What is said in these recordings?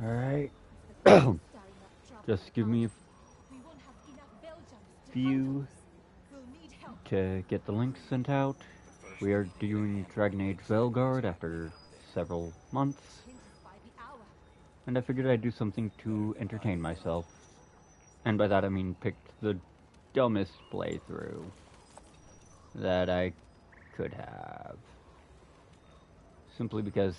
Alright. Just give me a few to get the link sent out. We are doing Dragon Age Veilguard after several months, and I figured I'd do something to entertain myself. And by that I mean picked the dumbest playthrough that I could have. Simply because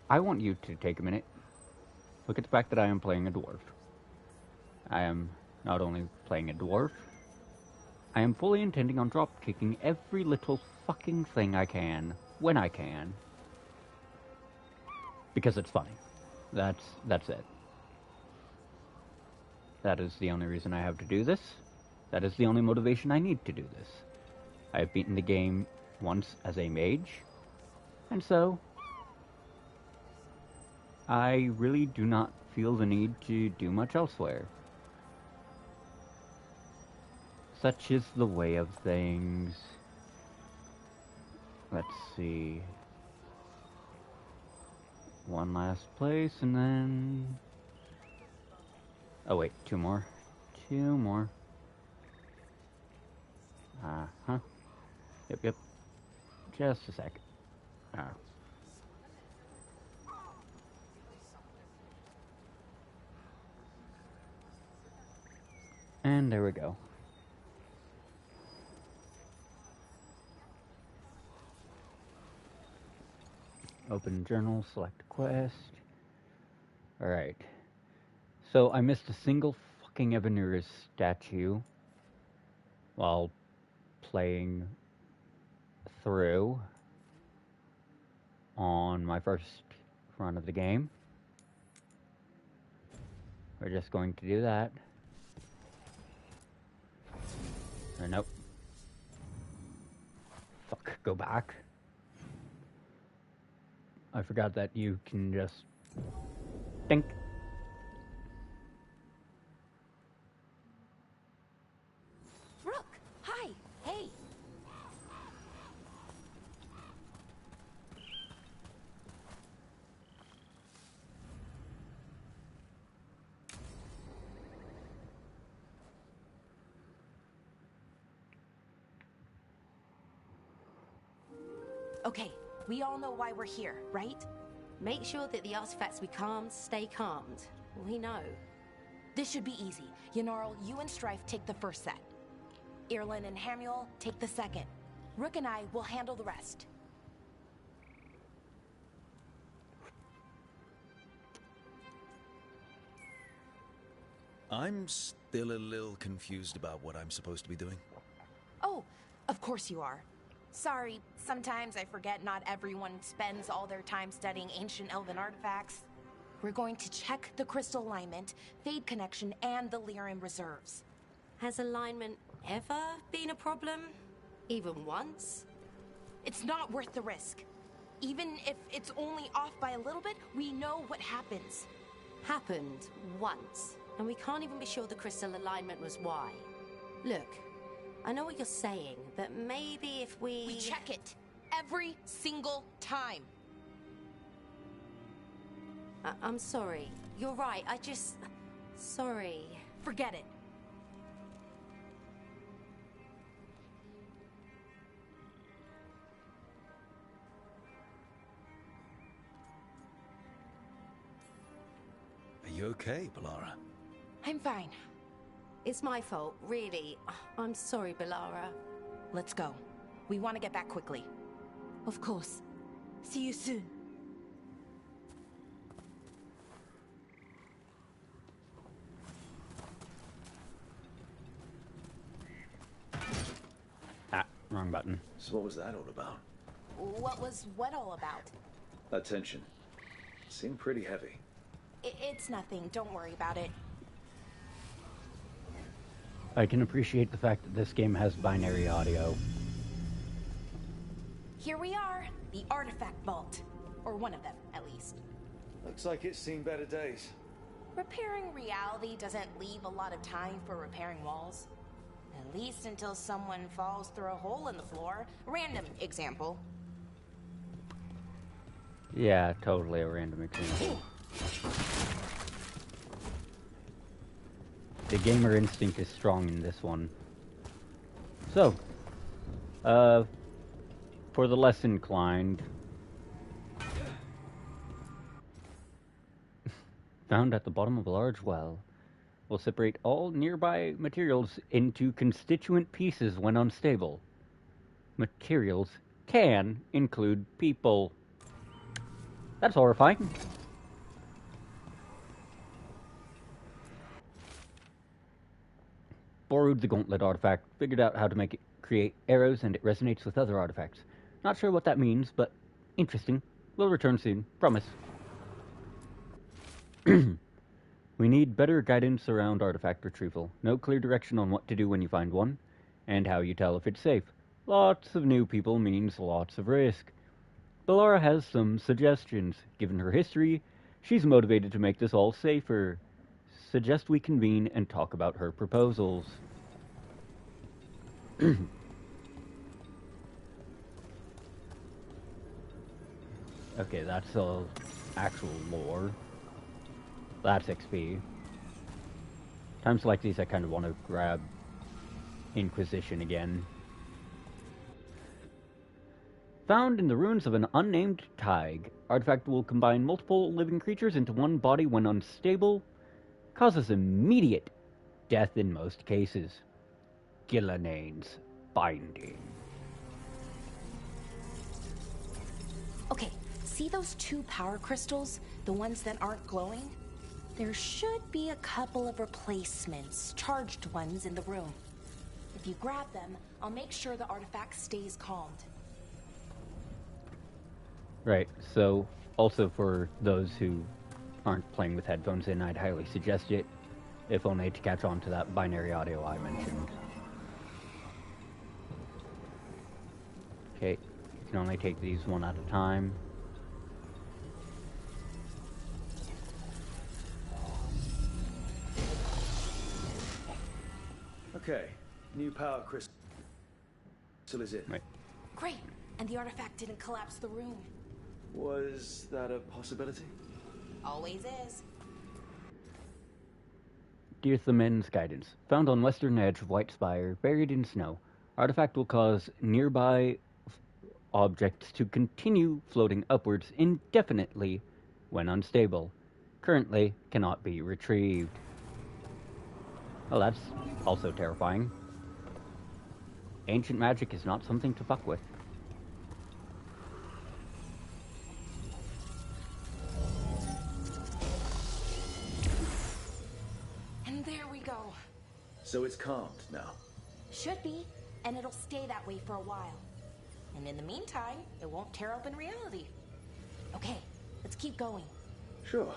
I want you to take a minute. Look at the fact that I am playing a dwarf. I am not only playing a dwarf, I am fully intending on drop-kicking every little fucking thing I can, when I can. Because it's funny. That's it. That is the only reason I have to do this. That is the only motivation I need to do this. I have beaten the game once as a mage, and so I really do not feel the need to do much elsewhere. Such is the way of things. Let's see. One last place, and then... Oh wait, two more. Two more. Uh-huh. Yep. Just a sec. And there we go. Open journal, select quest. Alright. So I missed a single fucking Evanira's statue while playing through on my first run of the game. We're just going to do that. Or nope. Fuck, go back. I forgot that you can just think. Rook, hi, hey. Okay, we all know why we're here, right? Make sure that the artifacts we calmed stay calmed. We know. This should be easy. Yanarl, you and Strife take the first set. Irlin and Hamuel take the second. Rook and I will handle the rest. I'm still a little confused about what I'm supposed to be doing. Oh, of course you are. Sorry, sometimes I forget not everyone spends all their time studying ancient elven artifacts. We're going to check the crystal alignment, fade connection, and the Lyran reserves. Has alignment ever been a problem? Even once? It's not worth the risk. Even if it's only off by a little bit, we know what happens. Happened once, and we can't even be sure the crystal alignment was why. Look, I know what you're saying, but maybe if We check it every single time. I'm sorry. You're right, Sorry. Forget it. Are you okay, Balara? I'm fine. It's my fault, really. I'm sorry, Balara. Let's go. We want to get back quickly. Of course. See you soon. Wrong button. So what was that all about? What was what all about? Attention. Seemed pretty heavy. It's nothing. Don't worry about it. I can appreciate the fact that this game has binary audio. Here we are. The artifact vault. Or one of them, at least. Looks like it's seen better days. Repairing reality doesn't leave a lot of time for repairing walls. At least until someone falls through a hole in the floor. Random example. Yeah, totally a random example. The gamer instinct is strong in this one. So, for the less inclined, found at the bottom of a large well, will separate all nearby materials into constituent pieces when unstable. Materials can include people. That's horrifying. Borrowed the gauntlet artifact, figured out how to make it create arrows, and it resonates with other artifacts. Not sure what that means, but interesting. Will return soon, promise. We need better guidance around artifact retrieval. No clear direction on what to do when you find one, and how you tell if it's safe. Lots of new people means lots of risk. Bellara has some suggestions. Given her history, she's motivated to make this all safer. Suggest we convene and talk about her proposals. Okay, that's all actual lore. That's XP. Times like these, I kind of want to grab Inquisition again. Found in the ruins of an unnamed Tig. Artifact will combine multiple living creatures into one body when unstable. Causes immediate death in most cases. Gillanane's Binding. Okay, see those 2 power crystals? The ones that aren't glowing? There should be a couple of replacements, charged ones, in the room. If you grab them, I'll make sure the artifact stays calmed. Right, so also for those who aren't playing with headphones in, I'd highly suggest it, if only to catch on to that binary audio I mentioned. Okay, you can only take these one at a time. Okay, new power crystal is it. Right. Great, and the artifact didn't collapse the room. Was that a possibility? Always is. Dear Thamen's Guidance. Found on western edge of White Spire, buried in snow. Artifact will cause nearby objects to continue floating upwards indefinitely when unstable. Currently cannot be retrieved. Well, that's also terrifying. Ancient magic is not something to fuck with. And there we go. So it's calmed now. Should be, and it'll stay that way for a while. And in the meantime, it won't tear open reality. Okay, let's keep going. Sure.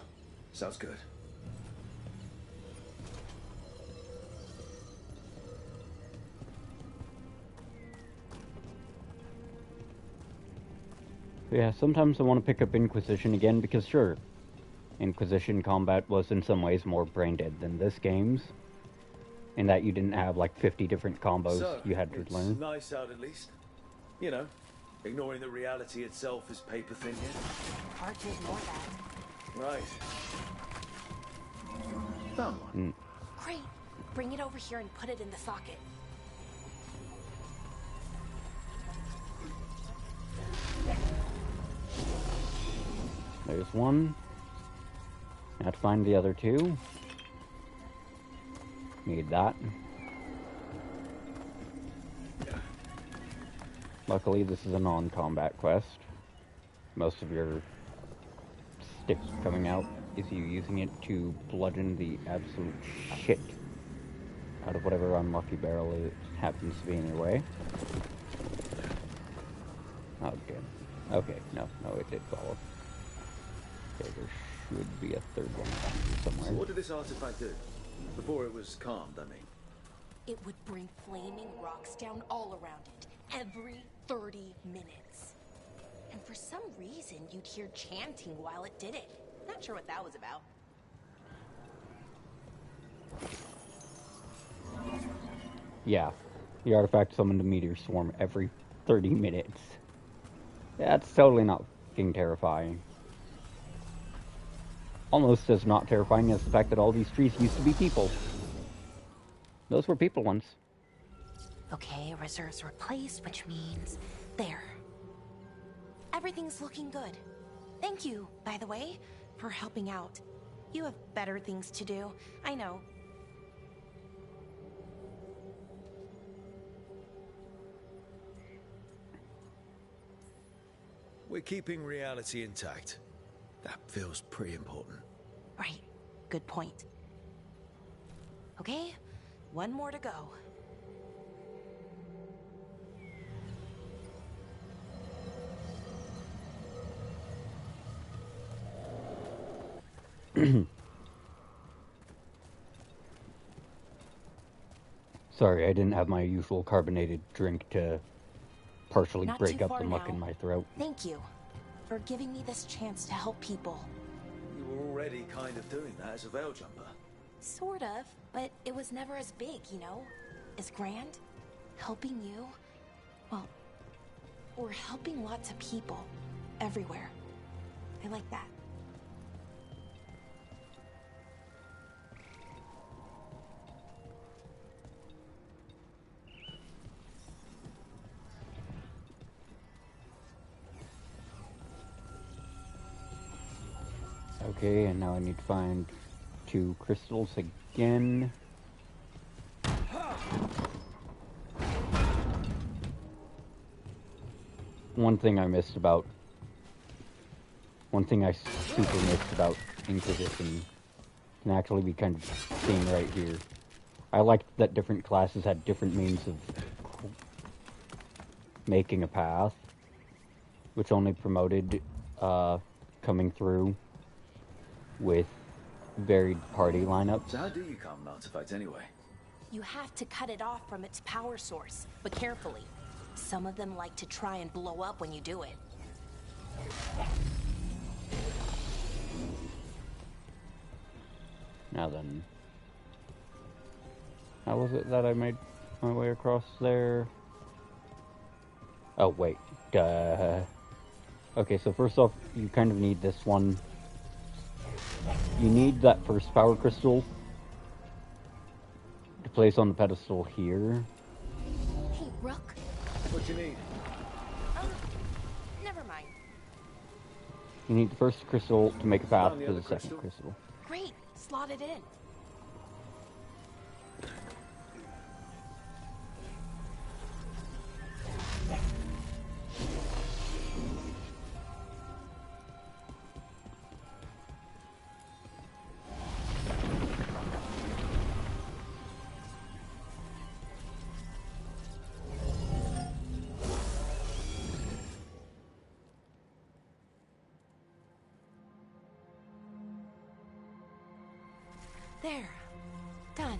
Sounds good. Yeah, sometimes I want to pick up Inquisition again because sure, Inquisition combat was in some ways more brain dead than this game's. In that you didn't have like 50 different combos So, you had to it's learn. nice out at least. You know, ignoring the reality itself is paper thin here. Hard to ignore that. Right. Found one. Great. Bring it over here and put it in the socket. There's one. I have to find the other two. Need that. Luckily, this is a non-combat quest. Most of your sticks coming out is you using it to bludgeon the absolute shit out of whatever unlucky barrel it happens to be in your way. Oh, good. Okay, no, it did fall. Okay, there should be a third one down here somewhere. So what did this artifact do? Before it was calmed, I mean. It would bring flaming rocks down all around it, every 30 minutes. And for some reason, you'd hear chanting while it did it. Not sure what that was about. Yeah, the artifact summoned a meteor swarm every 30 minutes. That's totally not fucking terrifying. almost as not terrifying as the fact that all these trees used to be people. Those were people once. Okay, reserves replaced, which means there. Everything's looking good. Thank you, by the way, for helping out. You have better things to do, I know. We're keeping reality intact. That feels pretty important. Right, good point. Okay, one more to go. Sorry, I didn't have my usual carbonated drink to partially Not break too up far the muck now. in my throat. Thank you for giving me this chance to help people. You were already kind of doing that as a veil jumper. Sort of, but it was never as big, you know? As grand. Helping you, well, we're helping lots of people everywhere. I like that. Okay, and now I need to find 2 crystals again. One thing I super missed about Inquisition can actually be kind of seen right here. I liked that different classes had different means of making a path, which only promoted coming through with varied party lineups. So how do you calm an artifact anyway? You have to cut it off from its power source, but carefully. Some of them like to try and blow up when you do it. Now then, how was it that I made my way across there? Oh, wait. Duh. Okay, so first off, you kind of need this one. You need that first power crystal to place on the pedestal here. Hey, Rook. What you need? Never mind. You need the first crystal to make a path Found the to the other second crystal? crystal. Great, slot it in. There. Done.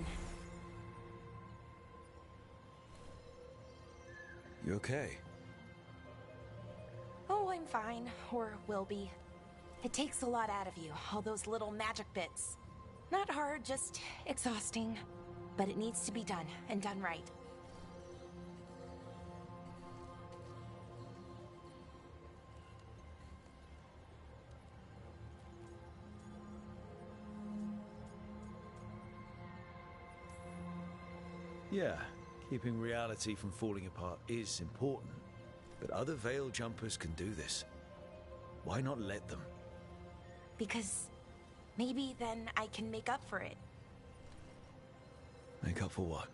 You okay? Oh, I'm fine. Or will be. It takes a lot out of you, all those little magic bits. Not hard, just exhausting. But it needs to be done, and done right. Yeah, keeping reality from falling apart is important. But other veil jumpers can do this. Why not let them? Because maybe then I can make up for it. Make up for what?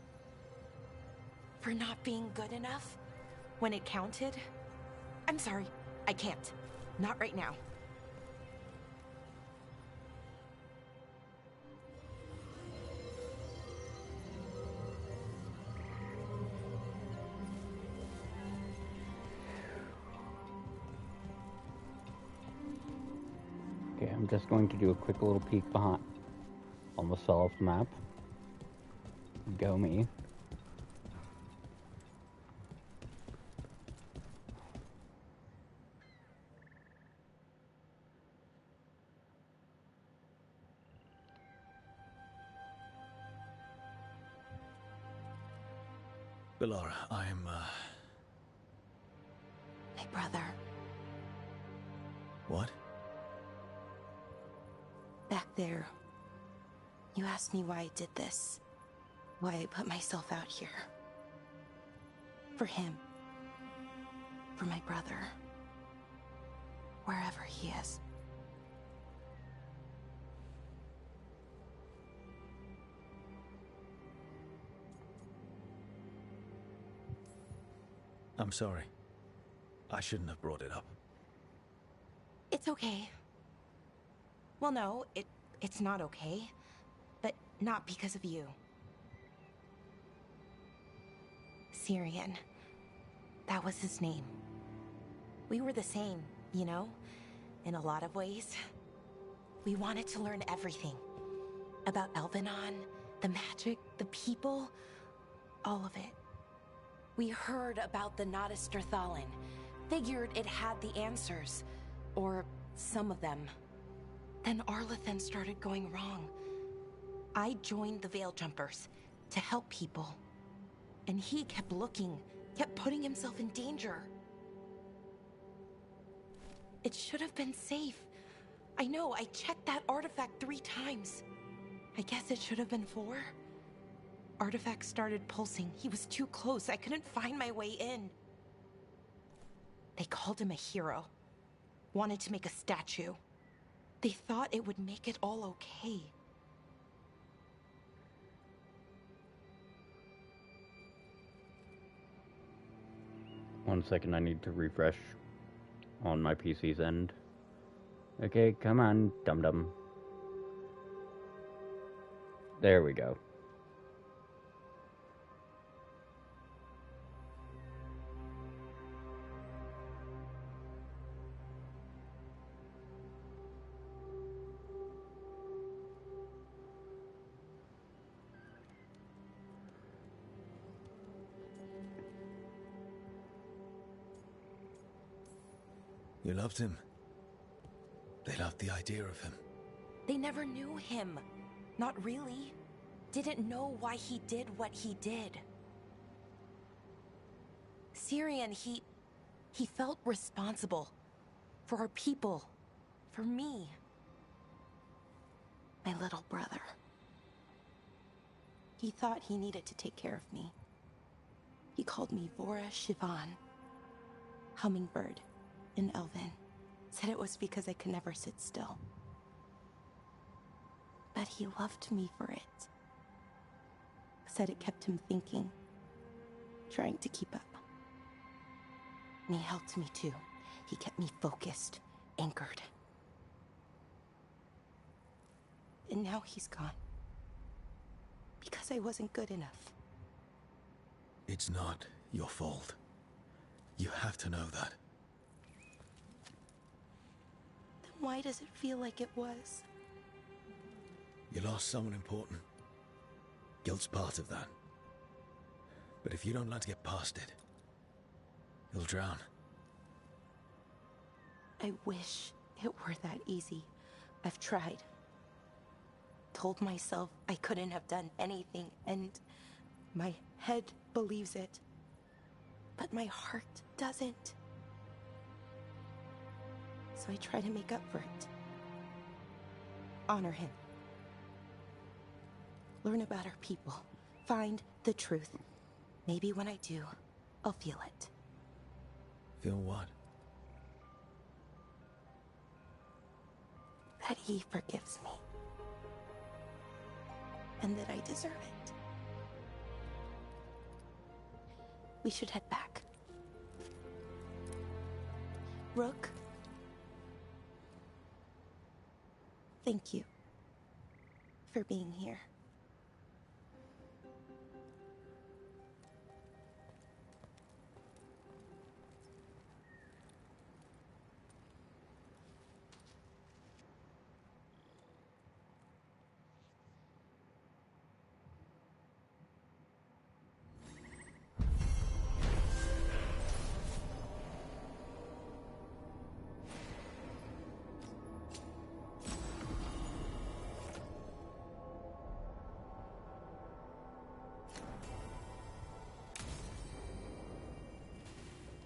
For not being good enough when it counted. I'm sorry, I can't. Not right now. Okay, I'm just going to do a quick little peek behind. Almost fell off the map. Go me. Bellara, I'm, My brother. What? That There. You asked me why I did this. Why I put myself out here. For him. For my brother. Wherever he is. I'm sorry. I shouldn't have brought it up. It's okay. Well, no, it's not okay. But not because of you. Syrian. That was his name. We were the same, you know? In a lot of ways. We wanted to learn everything. About Elvenon, the magic, the people, all of it. We heard about the Notisterthalin. Figured it had the answers. Or some of them. Then Arlathan started going wrong. I joined the Veil Jumpers to help people. And he kept looking, kept putting himself in danger. It should have been safe. I know, I checked that artifact 3 times. I guess it should have been 4. Artifact started pulsing. He was too close. I couldn't find my way in. They called him a hero. Wanted to make a statue. They thought it would make it all okay. One second, I need to refresh on my PC's end. Okay, come on, dum-dum. There we go. You loved him. They loved the idea of him. They never knew him. Not really. Didn't know why he did what he did. Syrian, he felt responsible. For our people. For me. My little brother. He thought he needed to take care of me. He called me Vora Shivan. Hummingbird in Elven. Said it was because I could never sit still. But he loved me for it. Said it kept him thinking. Trying to keep up. And he helped me too. He kept me focused, anchored. And now he's gone. Because I wasn't good enough. It's not your fault. You have to know that. Then why does it feel like it was? You lost someone important. Guilt's part of that. But if you don't learn to get past it, you'll drown. I wish it were that easy. I've tried. Told myself I couldn't have done anything, and my head believes it. But my heart doesn't. So I try to make up for it. Honor him. Learn about our people. Find the truth. Maybe when I do, I'll feel it. Feel what? That he forgives me. And that I deserve it. We should head back. Rook. Thank you for being here.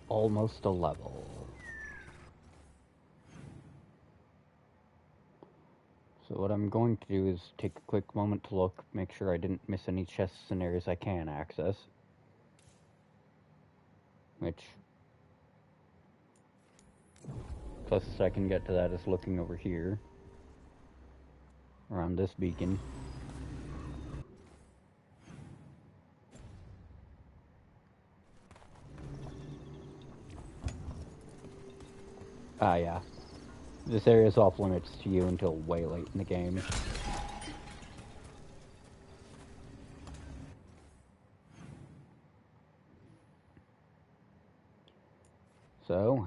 Almost a level. So what I'm going to do is take a quick moment to look, make sure I didn't miss any chests and areas I can access. Which, closest I can get to that is looking over here, around this beacon. Ah, yeah. This area is off limits to you until way late in the game. So,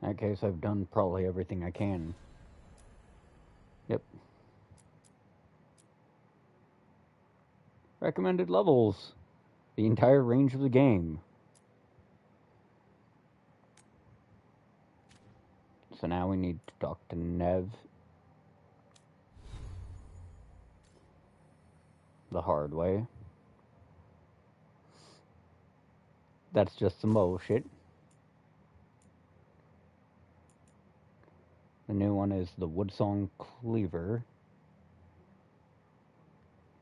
in that case, I've done probably everything I can. Yep. Recommended levels. The entire range of the game. So now we need to talk to Nev. The hard way. That's just some bullshit. The new one is the Woodsong Cleaver.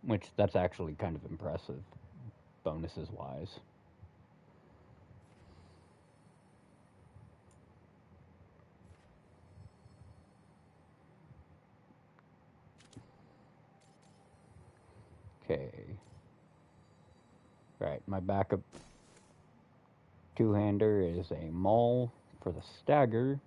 Which, that's actually kind of impressive, bonuses-wise. Okay. Right, my backup two-hander is a maul for the stagger.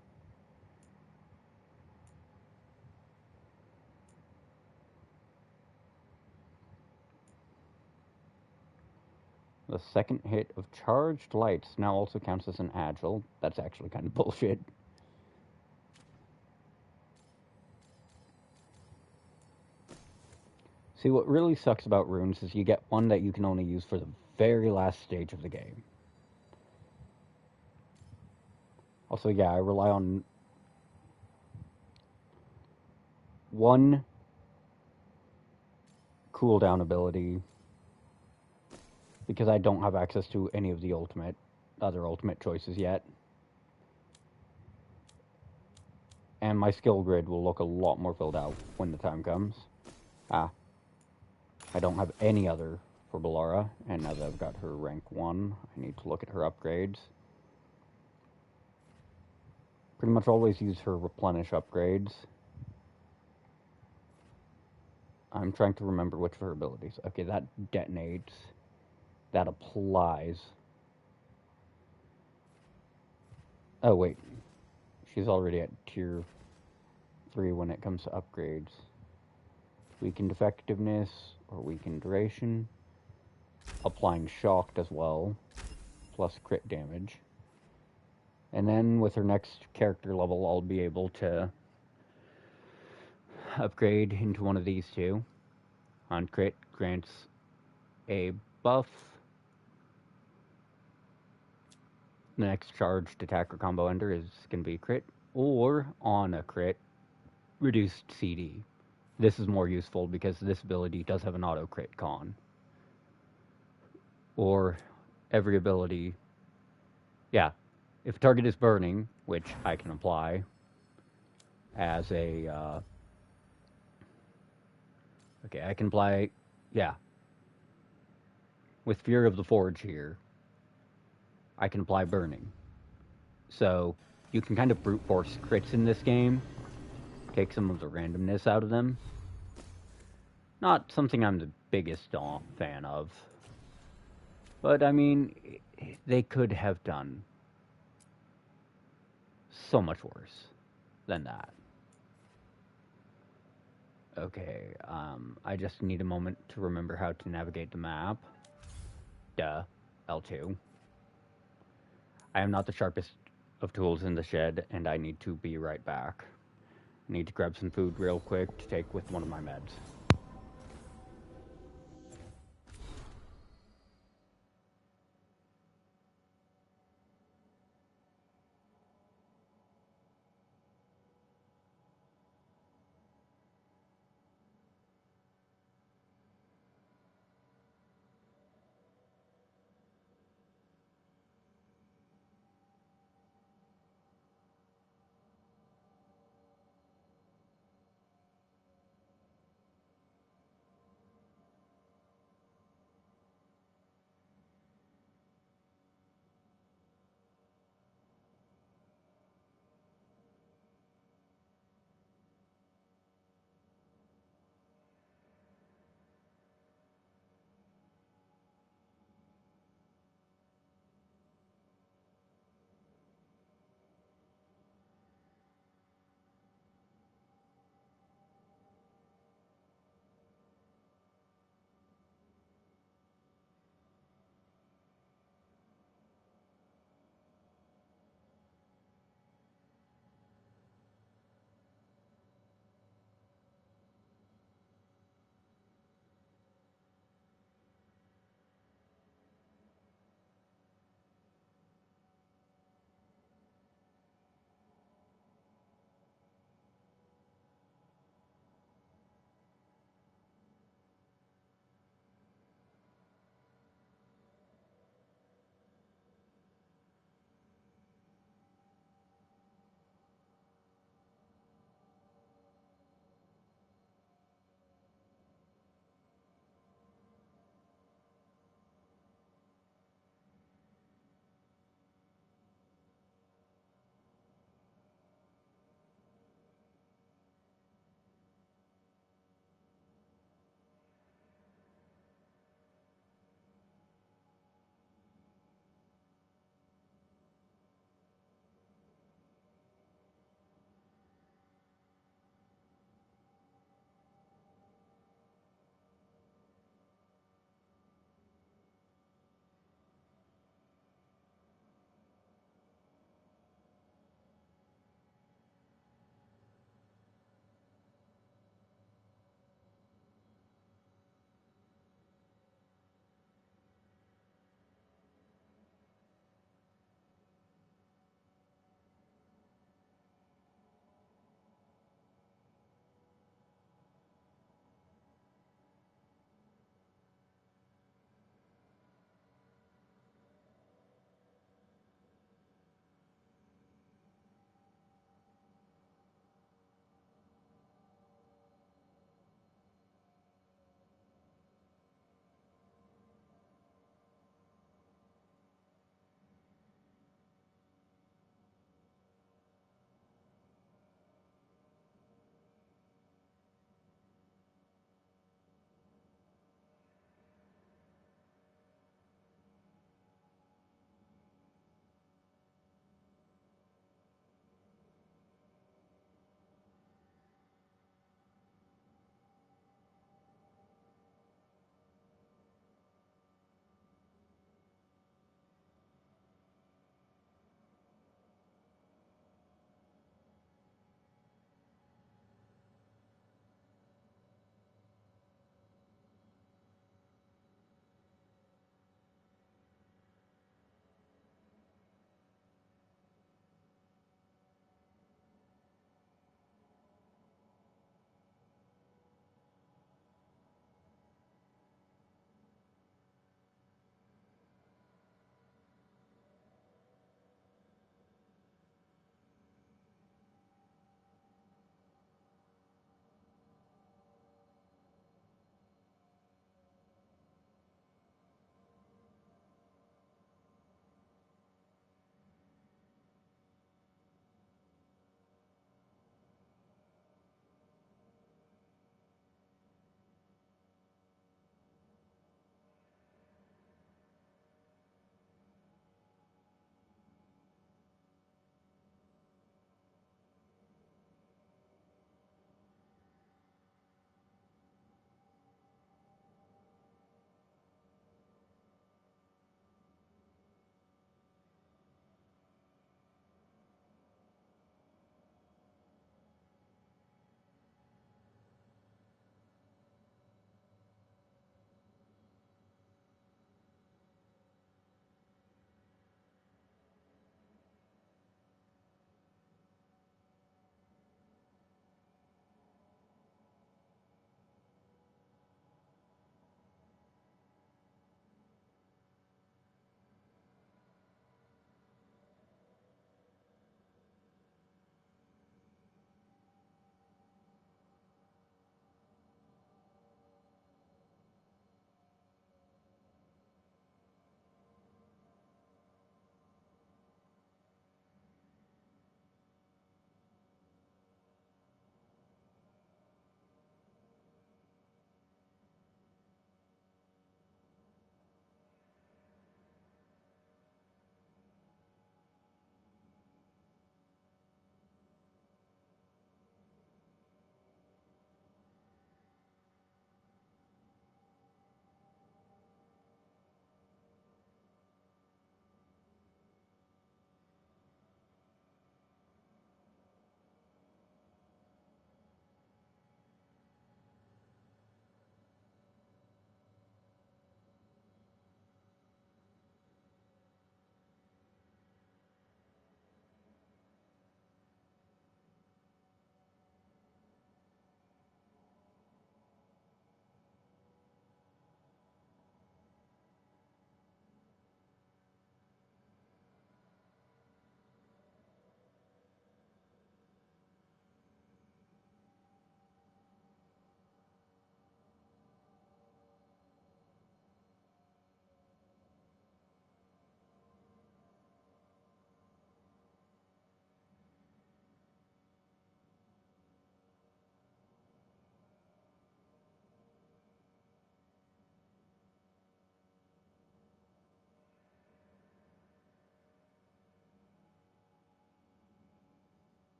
The second hit of charged lights now also counts as an agile. That's actually kind of bullshit. See, what really sucks about runes is you get one that you can only use for the very last stage of the game. Also, yeah, I rely on one cooldown ability because I don't have access to any of the other ultimate choices yet. And my skill grid will look a lot more filled out when the time comes. I don't have any other for Bellara, and now that I've got her rank 1, I need to look at her upgrades. Pretty much always use her replenish upgrades. I'm trying to remember which of her abilities. Okay, that detonates. That applies. Oh, wait. She's already at tier 3 when it comes to upgrades. Weakened effectiveness, or weakened duration. Applying shocked as well, plus crit damage. And then with her next character level, I'll be able to upgrade into one of these two. On crit, grants a buff. The next charged attack or combo ender is going to be crit. Or on a crit, reduced CD. This is more useful because this ability does have an auto crit con. Or every ability, yeah, if a target is burning, which I can apply as a, okay, I can apply, yeah, with Fear of the Forge here, I can apply burning. So you can kind of brute force crits in this game, take some of the randomness out of them. Not something I'm the biggest fan of. But, I mean, they could have done so much worse than that. Okay, I just need a moment to remember how to navigate the map. Duh, L2. I am not the sharpest of tools in the shed, and I need to be right back. I need to grab some food real quick to take with one of my meds.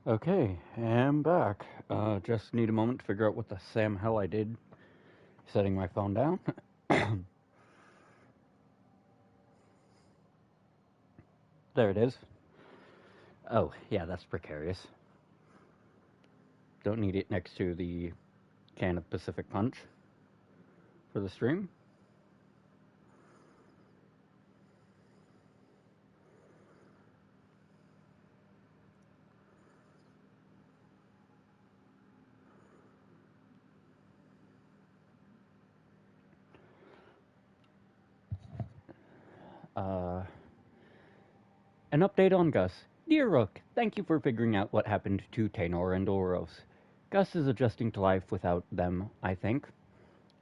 Okay, I'm back. Just need a moment to figure out what the Sam hell I did setting my phone down. There it is. Oh, yeah, that's precarious. Don't need it next to the can of Pacific Punch for the stream. An update on Gus. Dear Rook, thank you for figuring out what happened to Taynor and Oros. Gus is adjusting to life without them, I think.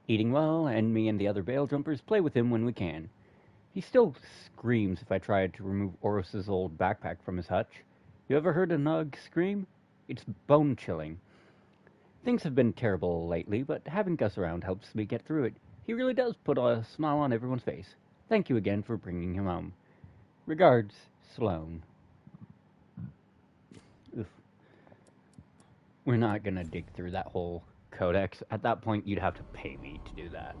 Eating well, and me and the other Veil Jumpers play with him when we can. He still screams if I try to remove Oros's old backpack from his hutch. You ever heard a Nug scream? It's bone-chilling. Things have been terrible lately, but having Gus around helps me get through it. He really does put a smile on everyone's face. Thank you again for bringing him home. Regards, Sloane. Oof. We're not gonna dig through that whole codex. At that point, you'd have to pay me to do that.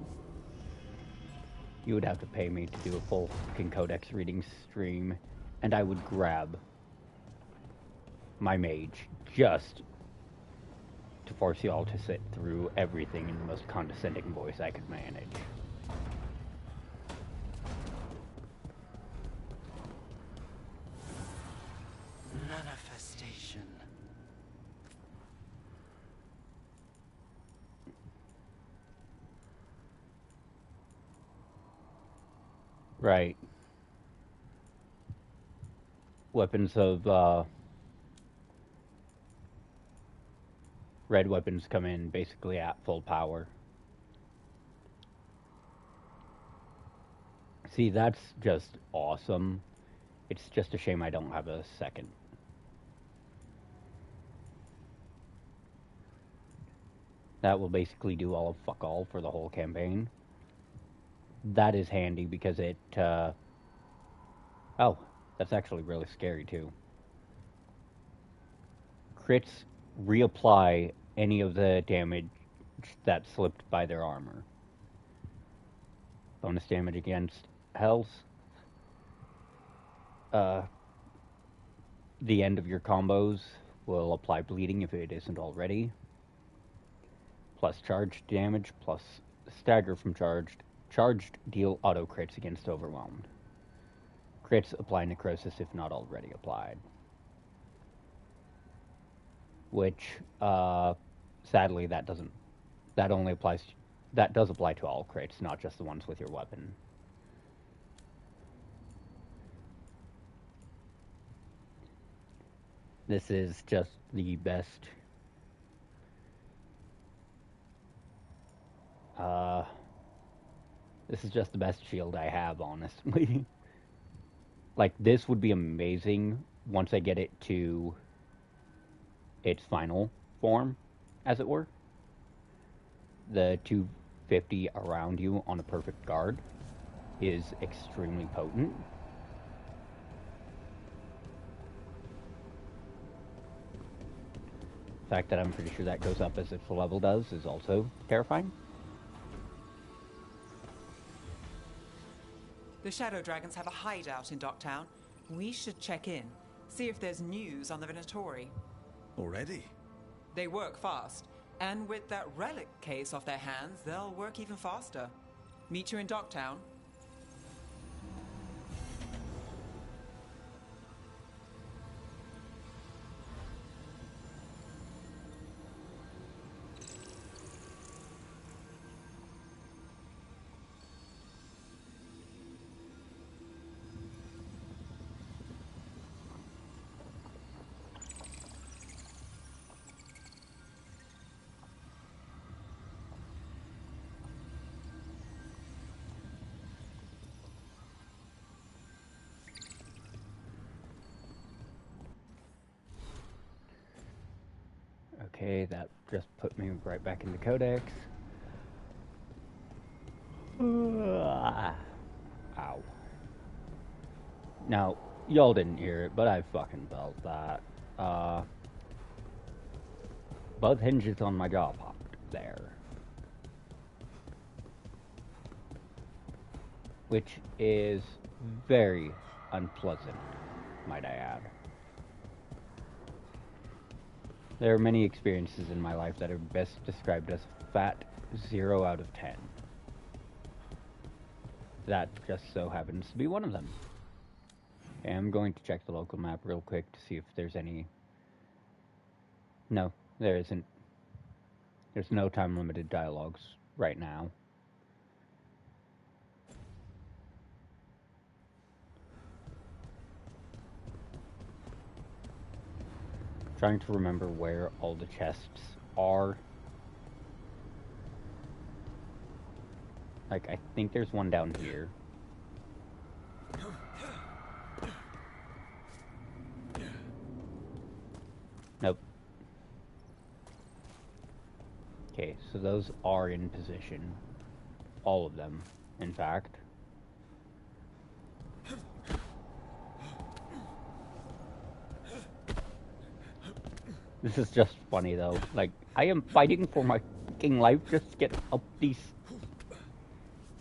You would have to pay me to do a full fucking codex reading stream, and I would grab my mage just to force you all to sit through everything in the most condescending voice I could manage. Manifestation. Right. Weapons of, red weapons come in basically at full power. See, that's just awesome. It's just a shame I don't have a second. That will basically do all of fuck all for the whole campaign. That is handy because it, oh, that's actually really scary too. Crits reapply any of the damage that slipped by their armor. Bonus damage against health. The end of your combos will apply bleeding if it isn't already. Plus charged damage, plus stagger from charged. Charged deal auto crits against overwhelmed. Crits apply necrosis if not already applied. Which, sadly, that does apply to all crits, not just the ones with your weapon. This is just the best. This is just the best shield I have, honestly. Like, this would be amazing once I get it to its final form, as it were. The 250 around you on a perfect guard is extremely potent. The fact that I'm pretty sure that goes up as its level does is also terrifying. The Shadow Dragons have a hideout in Docktown. We should check in, see if there's news on the Venatori. Already? They work fast, and with that relic case off their hands, they'll work even faster. Meet you in Docktown. Okay, that just put me right back into Codex. Ow. Now, y'all didn't hear it, but I fucking felt that. both hinges on my jaw popped there. Which is very unpleasant, might I add. There are many experiences in my life that are best described as fat 0 out of 10. That just so happens to be one of them. Okay, I'm going to check the local map real quick to see if there's any... No, there isn't. There's no time-limited dialogues right now. Trying to remember where all the chests are. Like, I think there's one down here. Nope. Okay, so those are in position. All of them, in fact. This is just funny, though. Like, I am fighting for my fucking life just to get up these...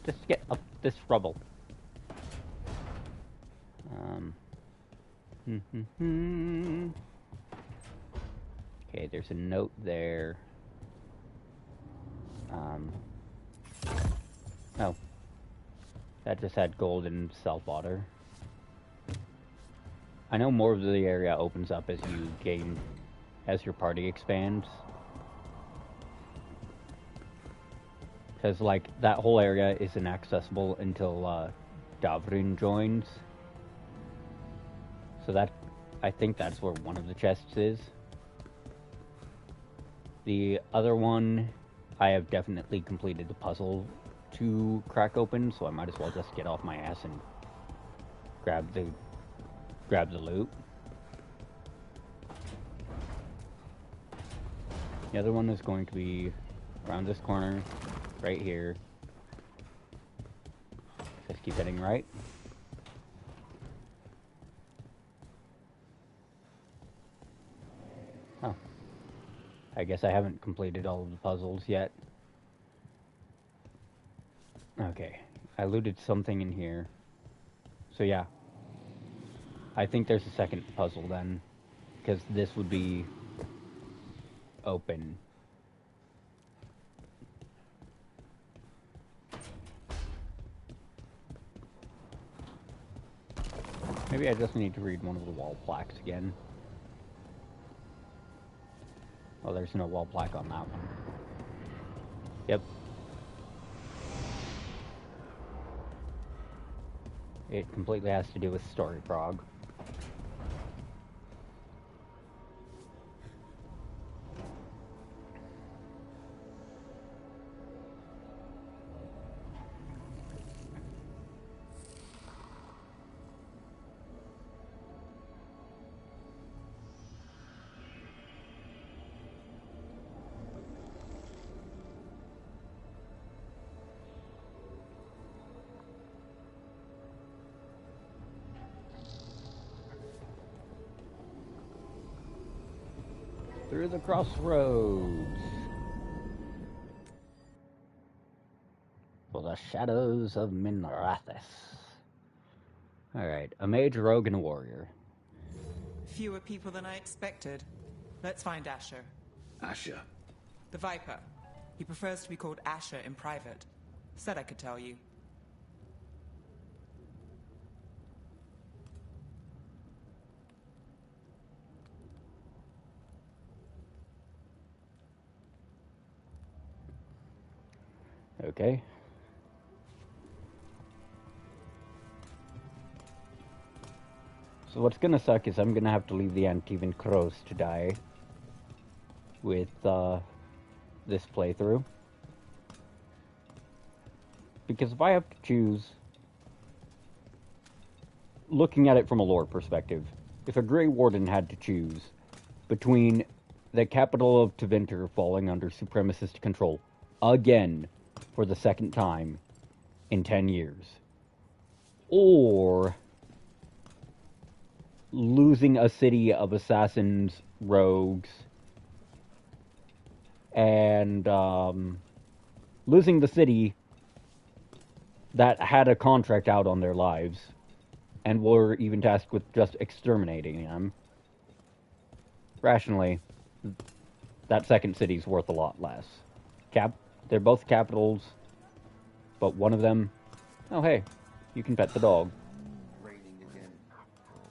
Just to get up this rubble. Okay, there's a note there. Oh. That just had gold and salt water. I know more of the area opens up as you gain... as your party expands. Because, like, that whole area is inaccessible until, Davrin joins. So that... I think that's where one of the chests is. The other one, I have definitely completed the puzzle to crack open, so I might as well just get off my ass and grab the loot. The other one is going to be around this corner, right here. Just keep heading right. Oh. I guess I haven't completed all of the puzzles yet. Okay. I looted something in here. So yeah. I think there's a second puzzle then. Because this would be... open. Maybe I just need to read one of the wall plaques again. Well, there's no wall plaque on that one. Yep. It completely has to do with story prog. Through the crossroads. For the shadows of Minrathis. Alright, a mage, rogue, and a warrior. Fewer people than I expected. Let's find Asher. Asher? The Viper. He prefers to be called Asher in private. Said I could tell you. Okay. So what's gonna suck is I'm gonna have to leave the Antivan Crows to die with this playthrough. Because if I have to choose, looking at it from a lore perspective, if a Grey Warden had to choose between the capital of Tevinter falling under supremacist control again for the second time in 10 years, or losing a city of assassins, rogues, and losing the city that had a contract out on their lives, and were even tasked with just exterminating them. Rationally, that second city's worth a lot less. They're both capitals, but one of them, oh hey, you can pet the dog.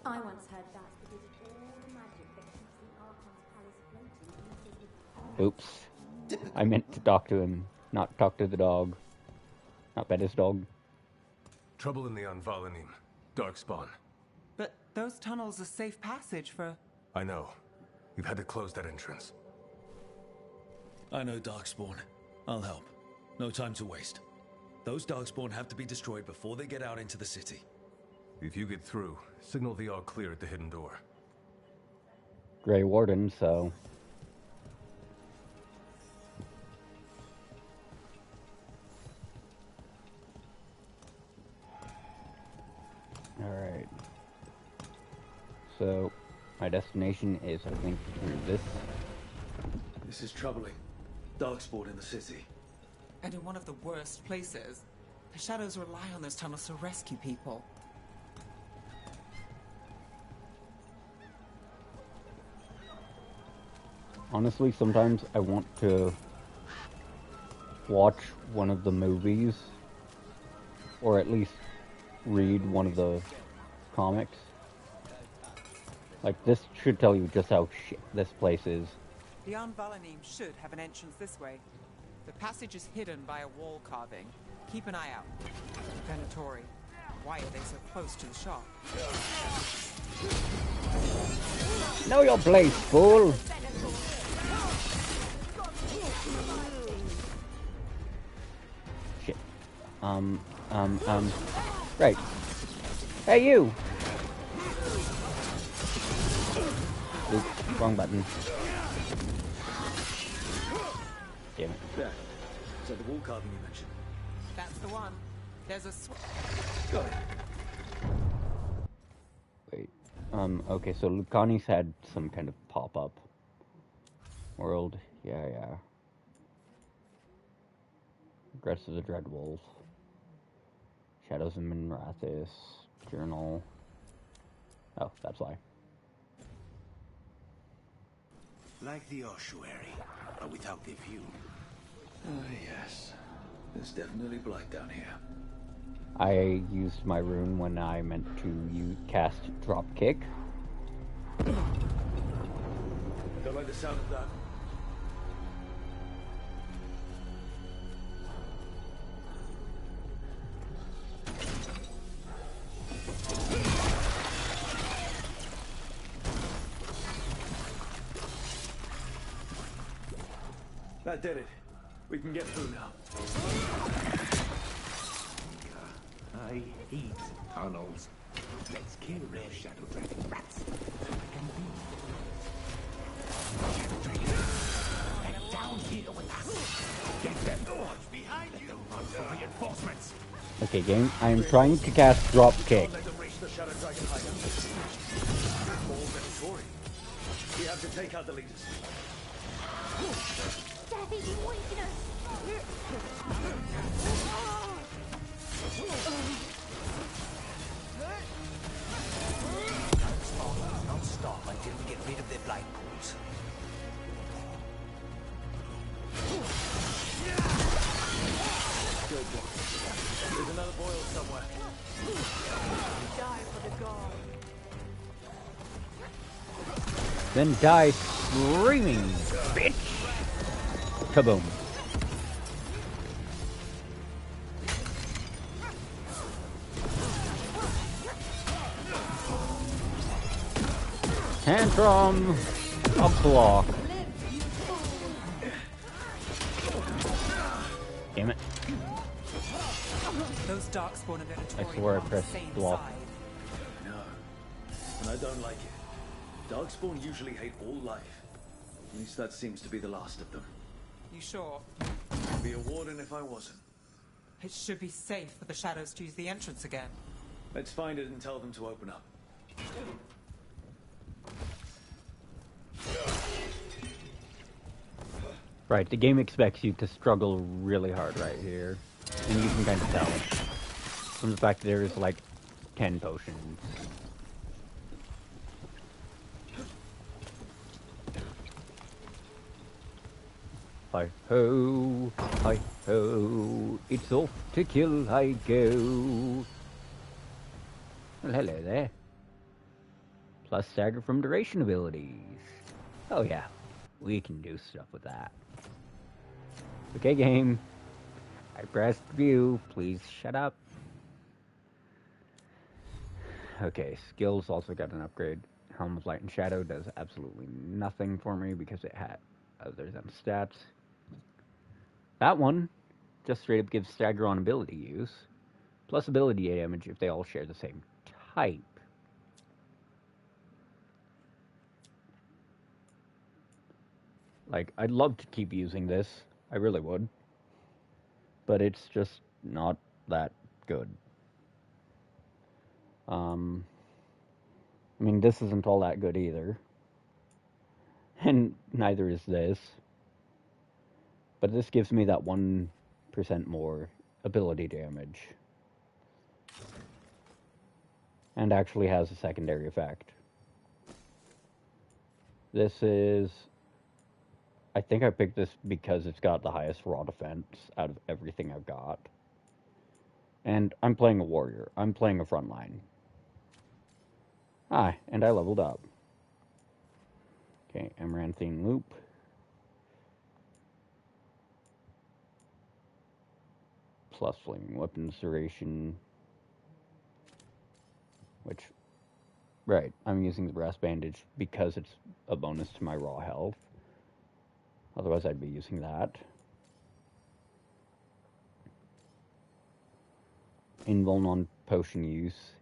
I once heard that because all the magic that keeps the Archon's palace floating. Oops. I meant to talk to him, not talk to the dog. Not pet his dog. Trouble in the Anvalanim. Darkspawn. But those tunnels are safe passage for... I know. We've had to close that entrance. I know Darkspawn. I'll help. No time to waste. Those Darkspawn have to be destroyed before they get out into the city. If you get through, signal the all clear at the hidden door. Grey Warden, so... Alright. So, my destination is, I think, through this. This is troubling. Darkspawn in the city. And in one of the worst places. The Shadows rely on those tunnels to rescue people. Honestly, sometimes I want to watch one of the movies, or at least read one of the comics. Like, this should tell you just how shit this place is. The Anvalanim should have an entrance this way. The passage is hidden by a wall carving. Keep an eye out. Venatori. Why are they so close to the shop? Know your place, fool! Shit. Right. Hey, you! Oops, wrong button. Damn it. There. Is that the wall carving you mentioned? That's the one. There's a Got it. Wait. Okay, so Lucani's had some kind of pop-up. World. Yeah. Regrets of the Dreadwolf. Shadows of Minrathis. Journal. Oh, that's why. Like the ossuary, but without the view. Ah, yes. There's definitely blight down here. I used my rune when I meant to cast Dropkick. Don't like the sound of that. That did it. We can get through now. I hate tunnels. Let's kill rare shadow dragon rats. Can be. Shadow dragon, head down here with us. Get them. What's behind you? Let them run for reinforcements. Okay, game. I am trying to cast Dropkick. Let them reach the shadow dragon hideout. More Venatori. We have to take out the leaders. Death is weakness! Not stop until we get rid of their blight pools. Good one. There's another boil somewhere. Die for the god. Then die screaming, bitch! Kaboom. Tantrum! A block. Damn it. Those Darkspawn and Venatori I swear I are on the pressed same block. side. No. And I don't like it. Darkspawn usually hate all life. At least that seems to be the last of them. You sure? I'd be a warden if I wasn't. It should be safe for the Shadows to use the entrance again. Let's find it and tell them to open up. Right, the game expects you to struggle really hard right here. And you can kind of tell from the fact that there's like 10 potions. Hi ho, hi ho, it's off to kill I go. Well, hello there. Plus stagger from duration abilities. Oh yeah, we can do stuff with that. Okay, game. I pressed view. Please shut up. Okay, skills also got an upgrade. Helm of Light and Shadow does absolutely nothing for me because it had other than stats. That one just straight up gives stagger on ability use, plus ability damage if they all share the same type. Like, I'd love to keep using this. I really would. But it's just not that good. I mean, this isn't all that good either. And neither is this. But this gives me that 1% more ability damage. And actually has a secondary effect. This is... I think I picked this because it's got the highest raw defense out of everything I've got. And I'm playing a warrior. I'm playing a frontline. Ah, and I leveled up. Okay, Amaranthine Loop. Plus Flaming Weapons duration. Which, right, I'm using the Brass Bandage because it's a bonus to my raw health. Otherwise I'd be using that. Invuln on potion use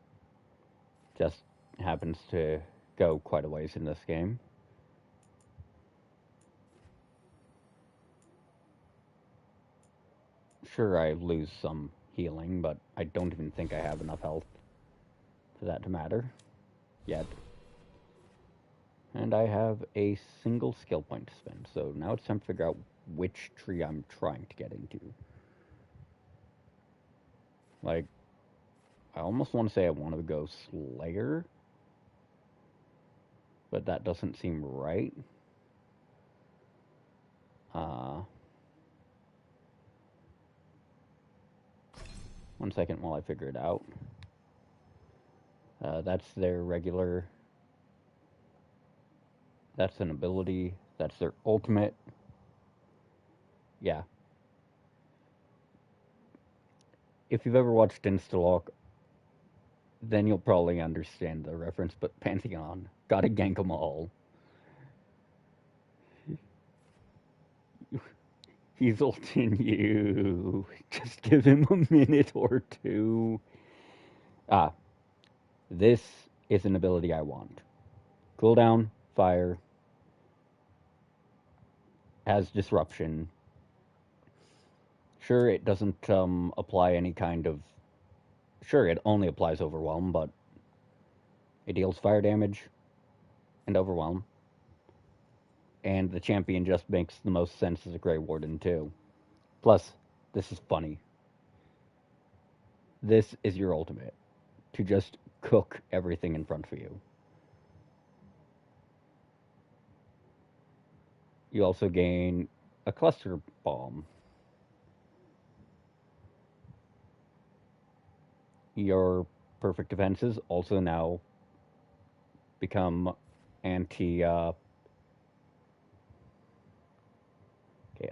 just happens to go quite a ways in this game. Sure, I lose some healing, but I don't even think I have enough health for that to matter yet. And I have a single skill point to spend, so now it's time to figure out which tree I'm trying to get into. Like, I almost want to say I want to go Slayer, but that doesn't seem right. One second while I figure it out. That's their regular... That's an ability. That's their ultimate. Yeah. If you've ever watched Instalock, then you'll probably understand the reference, but Pantheon, gotta gank them all. He's ulting you. Just give him a minute or two. Ah, this is an ability I want. Cooldown, fire, has disruption. Sure, it doesn't apply any kind of... Sure, it only applies overwhelm, but it deals fire damage and overwhelm. And the champion just makes the most sense as a Grey Warden, too. Plus, this is funny. This is your ultimate. To just cook everything in front of you. You also gain a cluster bomb. Your perfect defenses also now become anti... Okay,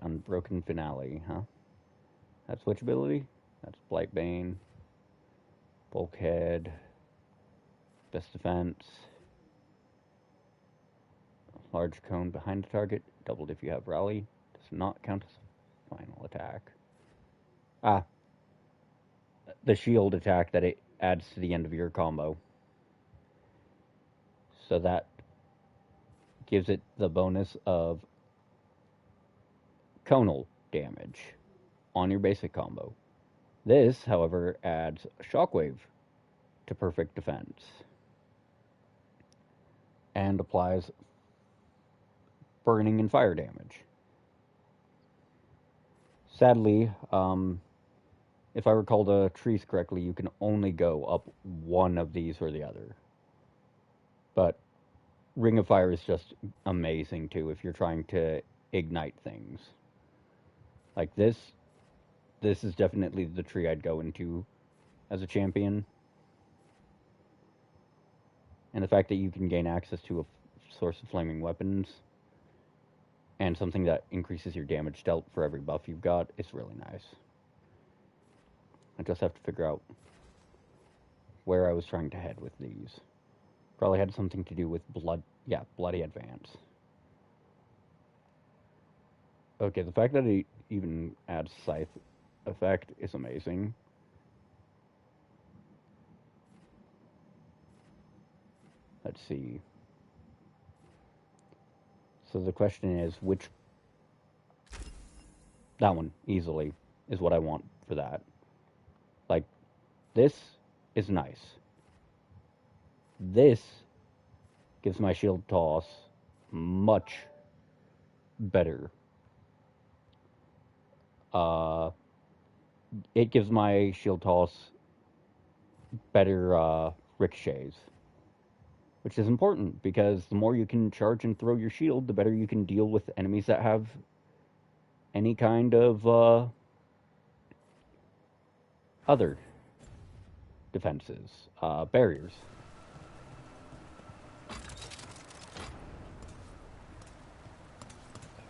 Unbroken Finale, huh? That's which ability? That's Blightbane. Bulkhead. Best defense. Large cone behind the target. Doubled if you have rally. Does not count as final attack. Ah. The shield attack that it adds to the end of your combo. So that gives it the bonus of conal damage on your basic combo. This, however, adds Shockwave to perfect defense and applies burning and fire damage. Sadly, if I recall the trees correctly, you can only go up one of these or the other. But Ring of Fire is just amazing too if you're trying to ignite things. Like this is definitely the tree I'd go into as a champion. And the fact that you can gain access to a source of flaming weapons and something that increases your damage dealt for every buff you've got is really nice. I just have to figure out where I was trying to head with these. Probably had something to do with Bloody Advance. Okay, the fact that it even adds Scythe effect is amazing. Let's see. So the question is, that one, easily, is what I want for that. Like, this is nice. This gives my shield toss much better. It gives my shield toss better ricochets, which is important because the more you can charge and throw your shield, the better you can deal with enemies that have any kind of other defenses, barriers.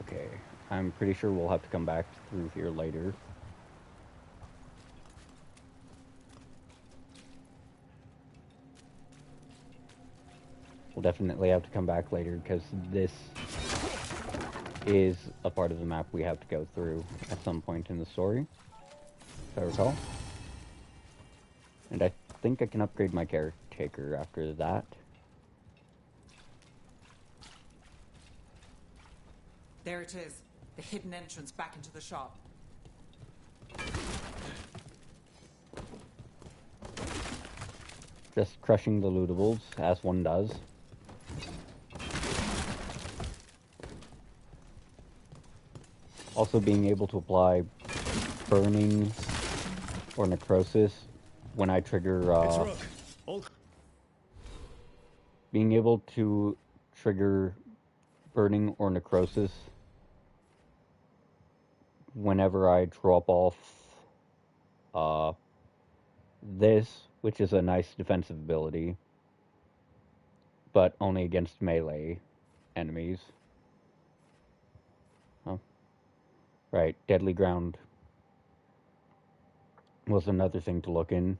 Okay, I'm pretty sure we'll have to come back through here later. We'll definitely have to come back later because this is a part of the map we have to go through at some point in the story, if I recall. And I think I can upgrade my caretaker after that. There it is. The hidden entrance back into the shop. Just crushing the lootables, as one does. Also being able to apply burning or necrosis when I trigger, being able to trigger burning or necrosis whenever I drop off this, which is a nice defensive ability, but only against melee enemies. Oh. Right, Deadly Ground was another thing to look in.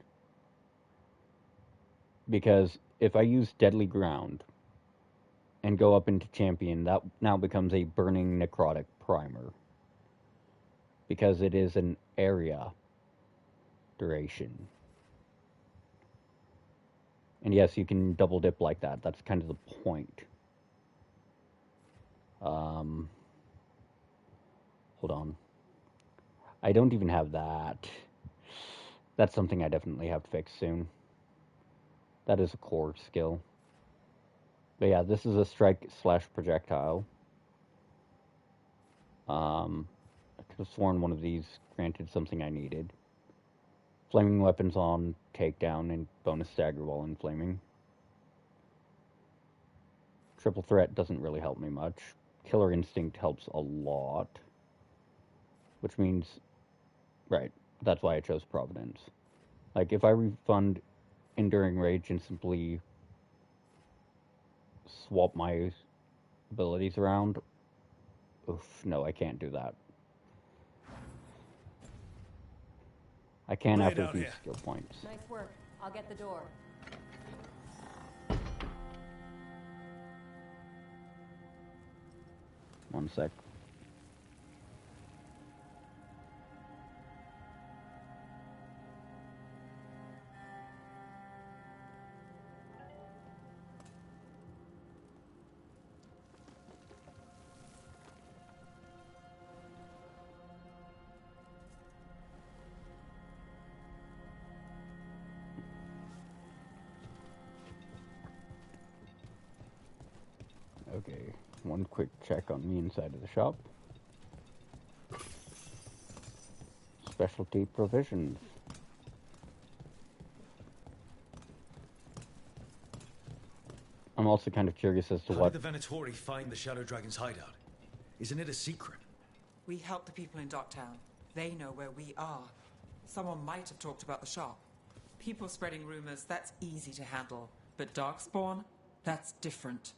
Because if I use Deadly Ground and go up into Champion, that now becomes a Burning Necrotic Primer. Because it is an area duration. And yes, you can double dip like that. That's kind of the point. Hold on. I don't even have that. That's something I definitely have to fix soon. That is a core skill. But yeah, this is a strike/projectile. I could have sworn one of these granted something I needed. Flaming weapons on takedown and bonus stagger while inflaming. Triple threat doesn't really help me much. Killer instinct helps a lot. Which means, right, that's why I chose Providence. Like, if I refund Enduring Rage and simply swap my abilities around, oof, no, I can't do that. I can after a few skill points. Nice work. I'll get the door. One sec. Okay, one quick check on me inside of the shop. specialty provisions. I'm also kind of curious as to How what... did the Venatori find the Shadow Dragon's hideout? Isn't it a secret? We help the people in Docktown. They know where we are. Someone might have talked about the shop. People spreading rumors, that's easy to handle. But Darkspawn, that's different.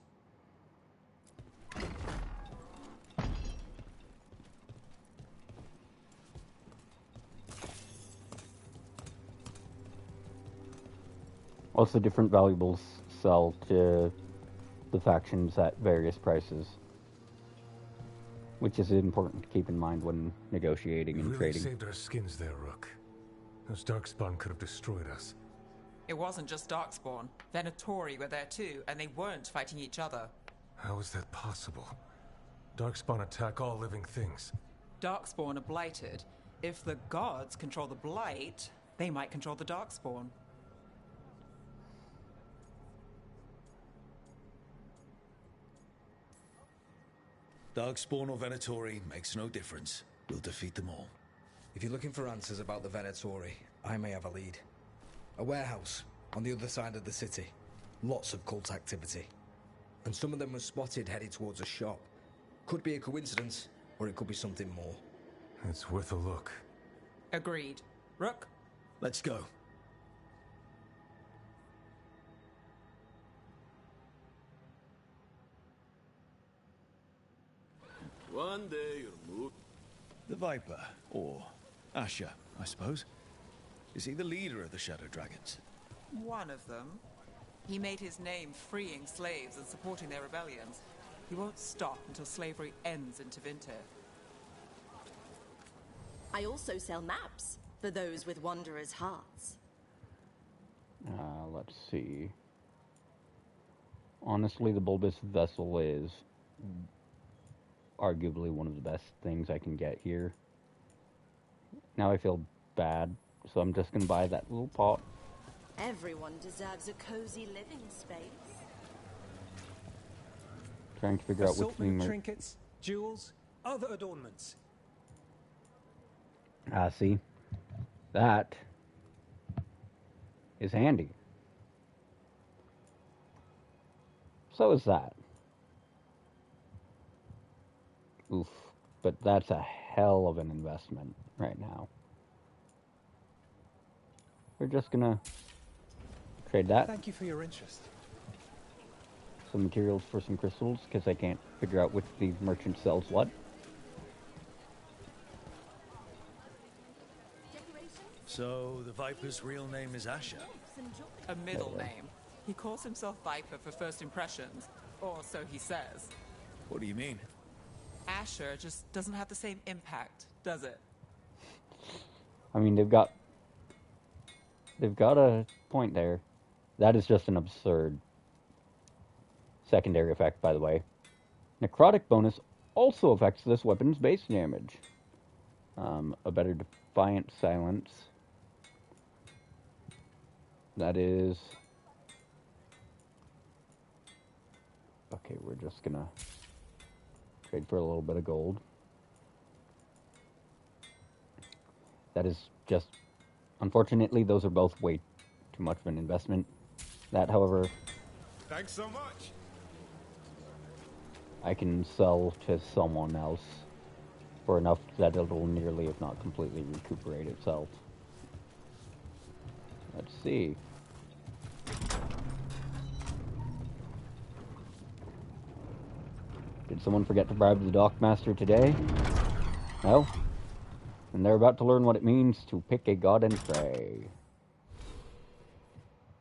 Also, different valuables sell to the factions at various prices, which is important to keep in mind when negotiating and We really trading. saved our skins there, Rook. Those Darkspawn could have destroyed us. It wasn't just Darkspawn. Venatori were there too, and they weren't fighting each other. How is that possible? Darkspawn attack all living things. Darkspawn are blighted. If the gods control the blight, they might control the Darkspawn. Darkspawn or Venatori makes no difference. We'll defeat them all. If you're looking for answers about the Venatori, I may have a lead. A warehouse on the other side of the city. Lots of cult activity. And some of them were spotted headed towards a shop. Could be a coincidence, or it could be something more. It's worth a look. Agreed. Rook? Let's go. One day you'll move. The Viper, or Asher, I suppose. Is he the leader of the Shadow Dragons? One of them. He made his name freeing slaves and supporting their rebellions. He won't stop until slavery ends in Tevinter. I also sell maps for those with wanderers' hearts. Let's see. Honestly, the bulbous vessel is arguably one of the best things I can get here. Now I feel bad, so I'm just gonna buy that little pot. Everyone deserves a cozy living space. Trying to figure out which theme. Trinkets, jewels, other adornments. See, that is handy. So is that. Oof, but that's a hell of an investment right now. We're just gonna trade that. Thank you for your interest. Some materials for some crystals, because I can't figure out which of these merchants sells what. So, the Viper's real name is Asher? A middle name. He calls himself Viper for first impressions, or so he says. What do you mean? Asher just doesn't have the same impact, does it? I mean, they've got a point there. That is just an absurd secondary effect, by the way. Necrotic bonus also affects this weapon's base damage. A better defiant silence. That is... Okay, we're just gonna trade for a little bit of gold. That is just... Unfortunately, those are both way too much of an investment. That, however... Thanks so much. I can sell to someone else for enough that it'll nearly, if not completely, recuperate itself. Let's see. Did someone forget to bribe the dockmaster today? No? And they're about to learn what it means to pick a god and pray.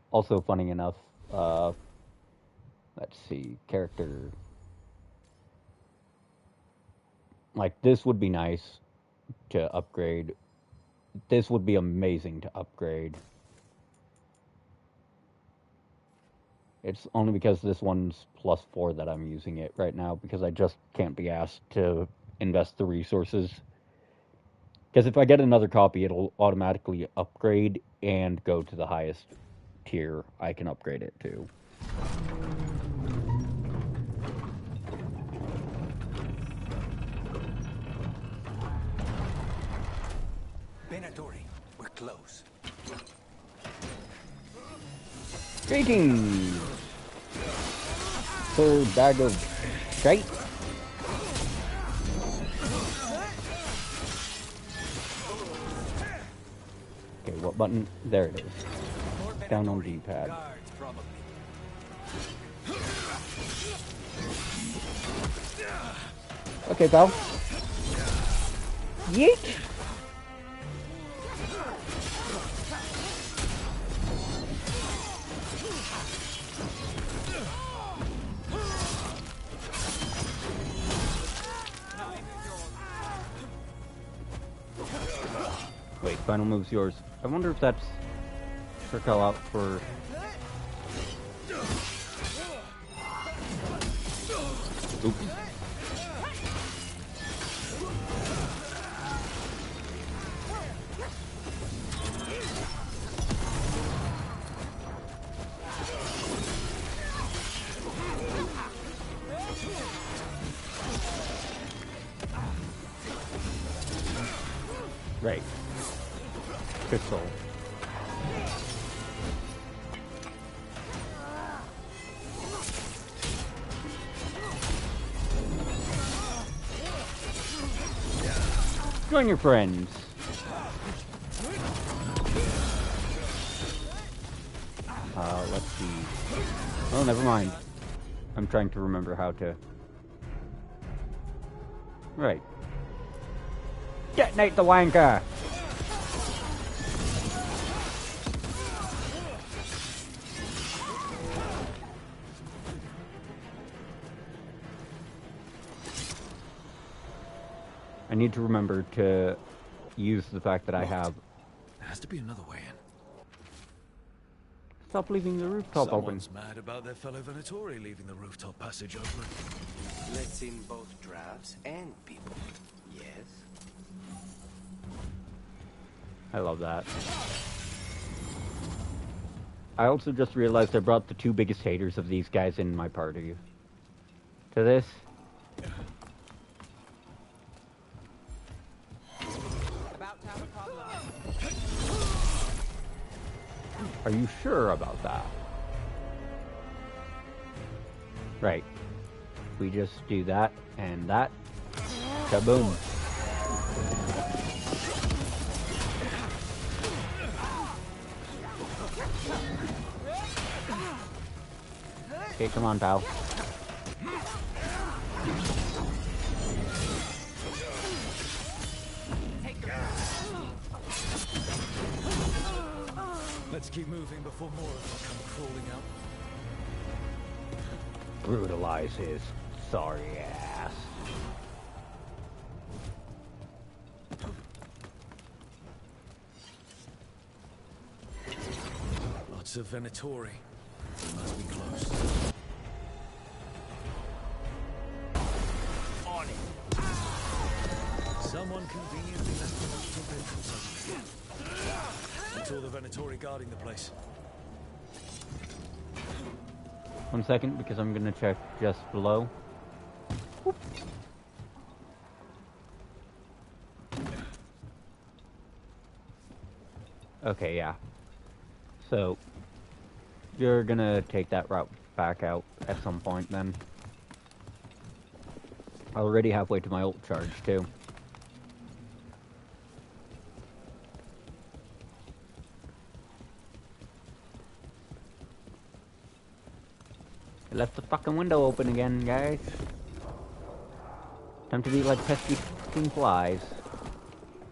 Also, funny enough, let's see, character... Like, this would be nice to upgrade. This would be amazing to upgrade. It's only because this one's +4 that I'm using it right now, because I just can't be asked to invest the resources. Because if I get another copy, it'll automatically upgrade and go to the highest tier I can upgrade it to. Venatori, we're close. Greetings! Third bag of shite. Okay, what button? There it is. Down on D-pad. Okay, pal. Yeet! Wait, final move's yours. I wonder if that's her call out for... Oops. Right. Crystal. Join your friends. Let's see. Oh, never mind. I'm trying to remember how to... Right. Detonate the wanker! I need to remember to use the fact that I have... There has to be another way in. Stop leaving the rooftop open. Someone's mad about their fellow Venatori leaving the rooftop passage open. Let's in both drafts and people. Yes. I love that. I also just realized I brought the two biggest haters of these guys in my party to this. Are you sure about that? Right. We just do that and that. Kaboom. Okay, come on, pal. Let's keep moving before more of them come crawling out. Brutalize his sorry ass. Lots of Venatori. Must be close. On it. Someone conveniently left the rooftop entrance open. That's all the Venatori guarding the place. 1 second, because I'm gonna check just below. Whoop. Okay, yeah. So, you're gonna take that route back out at some point then. Already halfway to my ult charge, too. I left the fucking window open again, guys. Time to be like pesky fucking flies.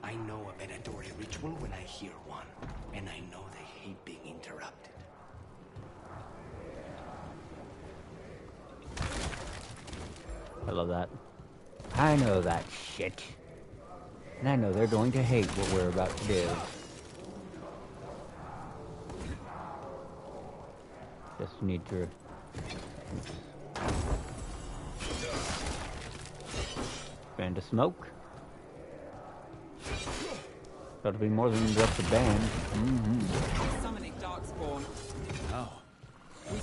I know a Venatori ritual when I hear one, and I know they hate being interrupted. I love that. I know that shit. And I know they're going to hate what we're about to do. Just need to... Band of smoke. Gotta be more than just a band. Summoning Darkspawn. How? They're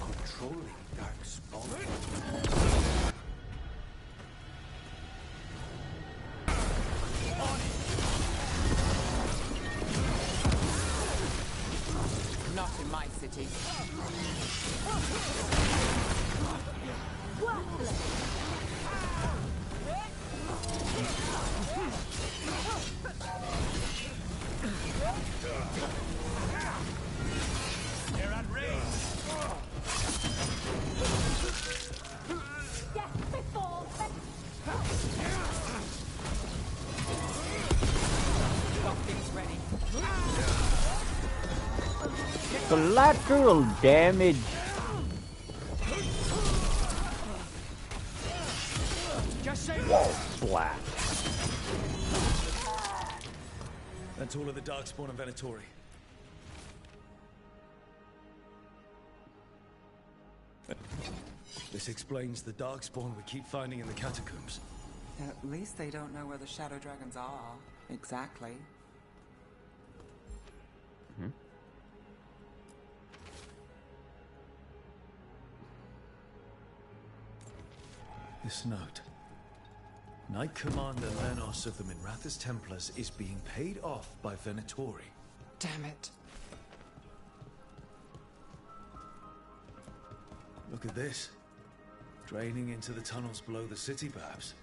controlling Darkspawn. activity. They're at range. Something's ready. Collateral damage. Just say Slap. That's all of the Darkspawn and Venatori. This explains the Darkspawn we keep finding in the catacombs. At least they don't know where the Shadow Dragons are. Exactly. This note. Knight Commander Lenos of the Minrathous Templars is being paid off by Venatori. Damn it. Look at this. Draining into the tunnels below the city, perhaps.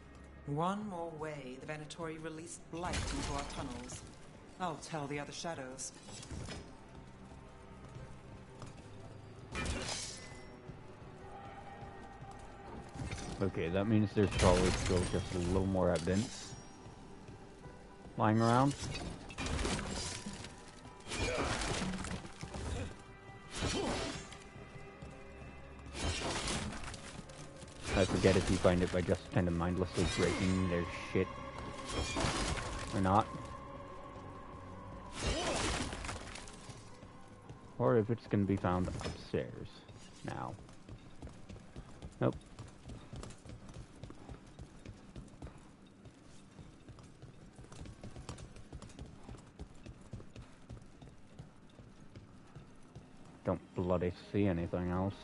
One more way the Venatori released blight into our tunnels. I'll tell the other shadows. Okay, that means there's probably still just a little more evidence lying around. I forget if you find it by just kind of mindlessly breaking their shit or not. Or if it's going to be found upstairs now. Nope. Don't bloody see anything else.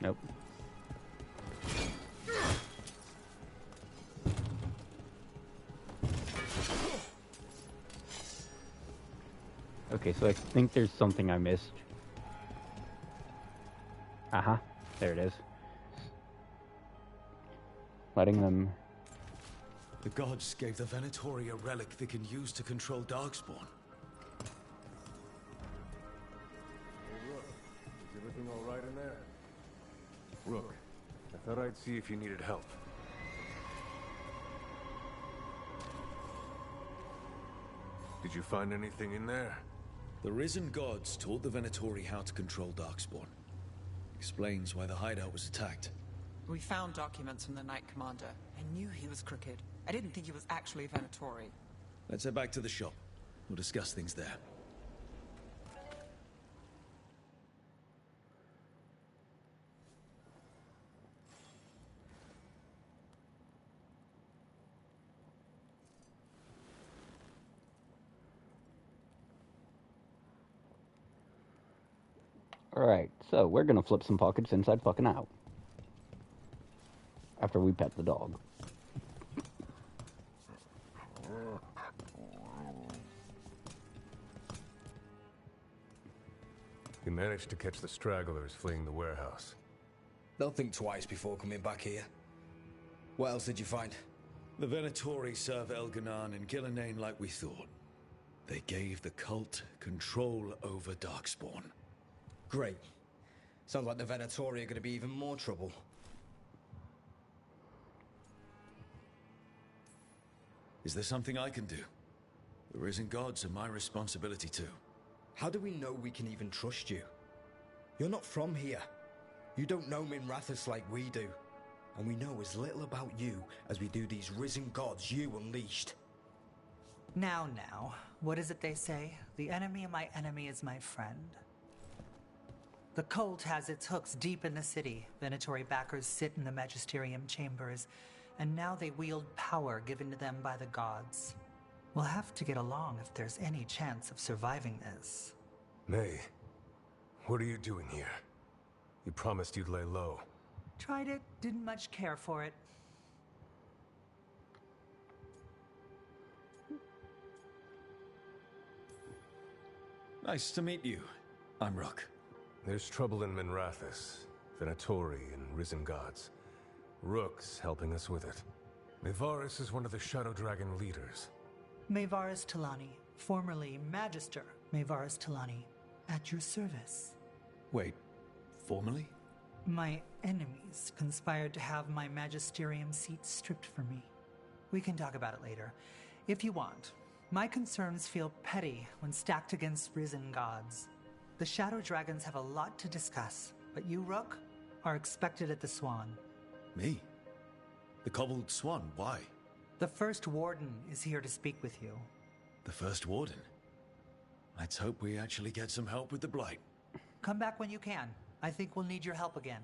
Nope. Okay, so I think there's something I missed. Uh-huh. There it is. Letting them... The gods gave the Venatori a relic they can use to control Darkspawn. Rook, is everything all right in there? Rook, I thought I'd see if you needed help. Did you find anything in there? The risen gods taught the Venatori how to control Darkspawn. Explains why the hideout was attacked. We found documents from the Knight Commander. I knew he was crooked. I didn't think he was actually Venatori. Let's head back to the shop. We'll discuss things there. Alright, so we're gonna flip some pockets inside fucking out. After we pet the dog. You managed to catch the stragglers fleeing the warehouse. They'll think twice before coming back here. What else did you find? The Venatori serve Elganan and Gillenane like we thought. They gave the cult control over Darkspawn. Great. Sounds like the Venatori are going to be even more trouble. Is there something I can do? The risen gods are my responsibility too. How do we know we can even trust you? You're not from here. You don't know Minrathous like we do. And we know as little about you as we do these risen gods you unleashed. Now, what is it they say? The enemy of my enemy is my friend. The cult has its hooks deep in the city. Venatori backers sit in the magisterium chambers, and now they wield power given to them by the gods. We'll have to get along if there's any chance of surviving this. May, what are you doing here? You promised you'd lay low. Tried it, didn't much care for it. Nice to meet you. I'm Rook. There's trouble in Minrathous, Venatori, and Risen Gods. Rook's helping us with it. Mevaris is one of the Shadow Dragon leaders. Mevaris Talani, formerly Magister Mevaris Talani, at your service. Wait, formally? My enemies conspired to have my magisterium seat stripped from me. We can talk about it later, if you want. My concerns feel petty when stacked against risen gods. The Shadow Dragons have a lot to discuss, but you, Rook, are expected at the Swan. Me? The Cobbled Swan, why? The First Warden is here to speak with you. The First Warden? Let's hope we actually get some help with the Blight. Come back when you can. I think we'll need your help again.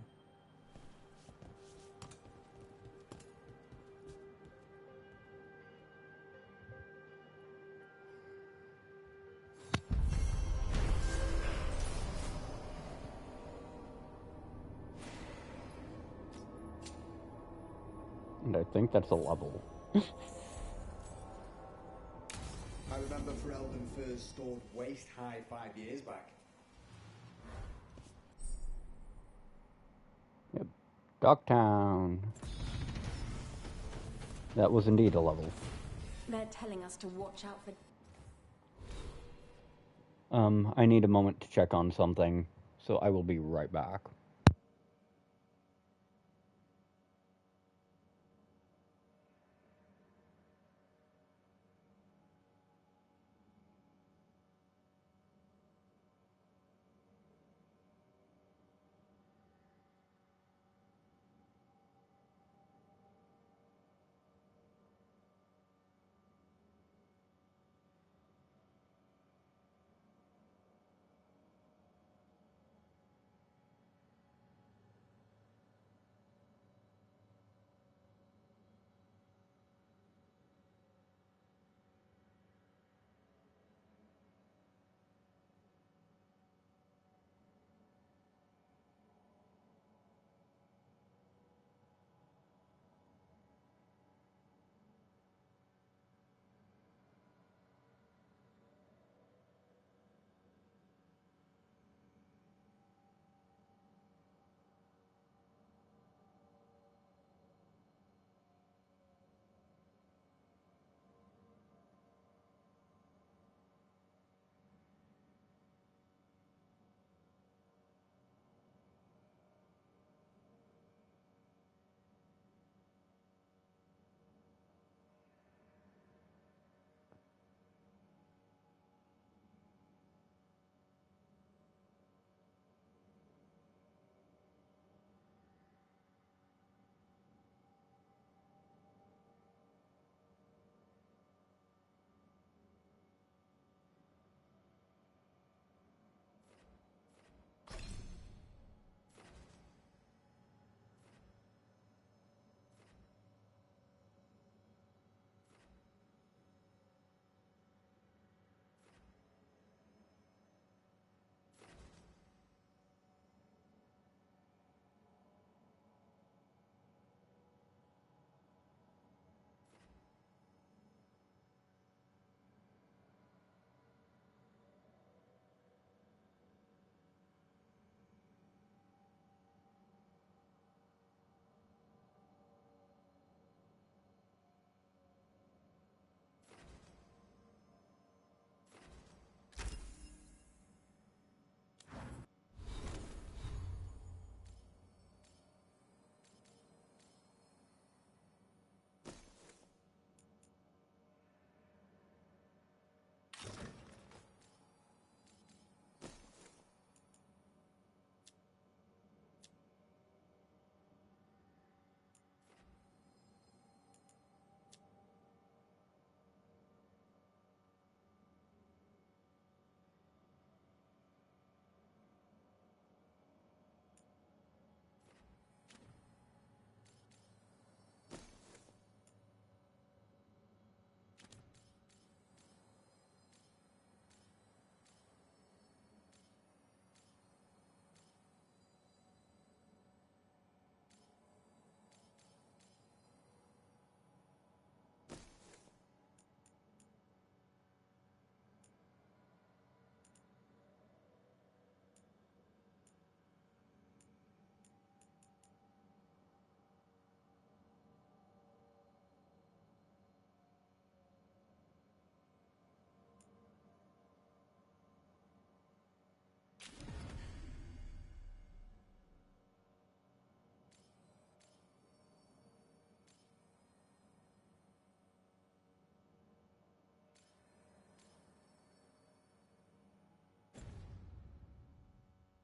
And I think that's a level. I remember Ferelden first stored waist high 5 years back. Yep. Dogtown. That was indeed a level. They're telling us to watch out for... I need a moment to check on something, so I will be right back.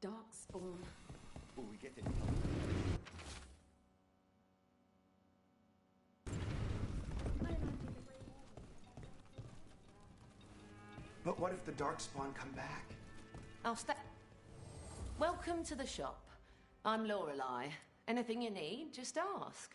Darkspawn. Will we get it? But what if the Darkspawn come back? I'll Welcome to the shop. I'm Lorelei. Anything you need, just ask.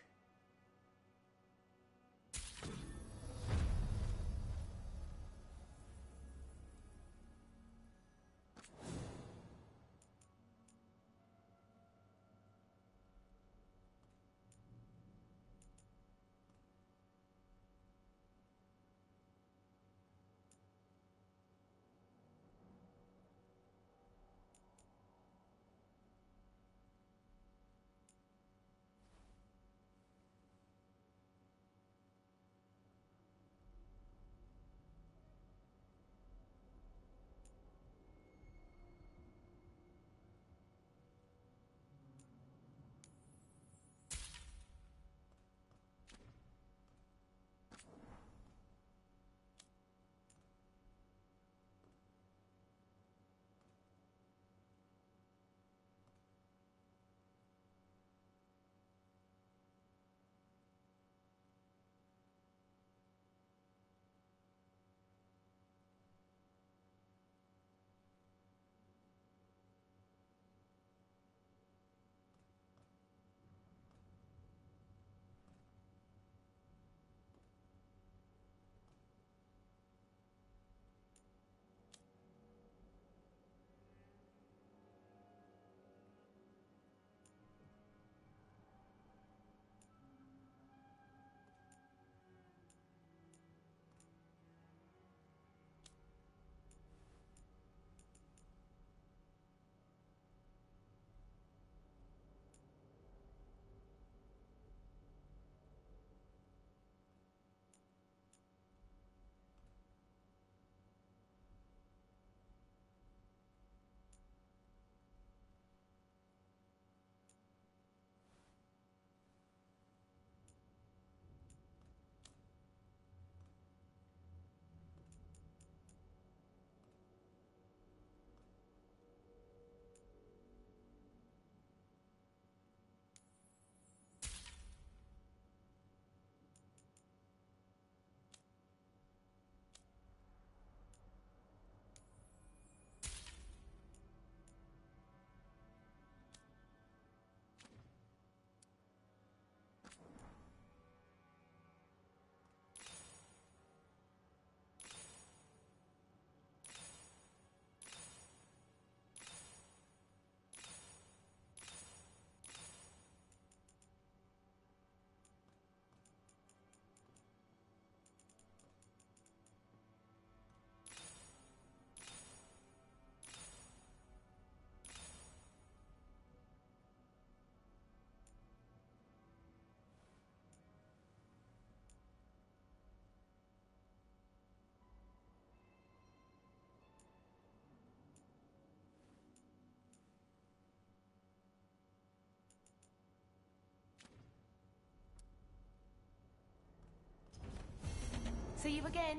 See you again.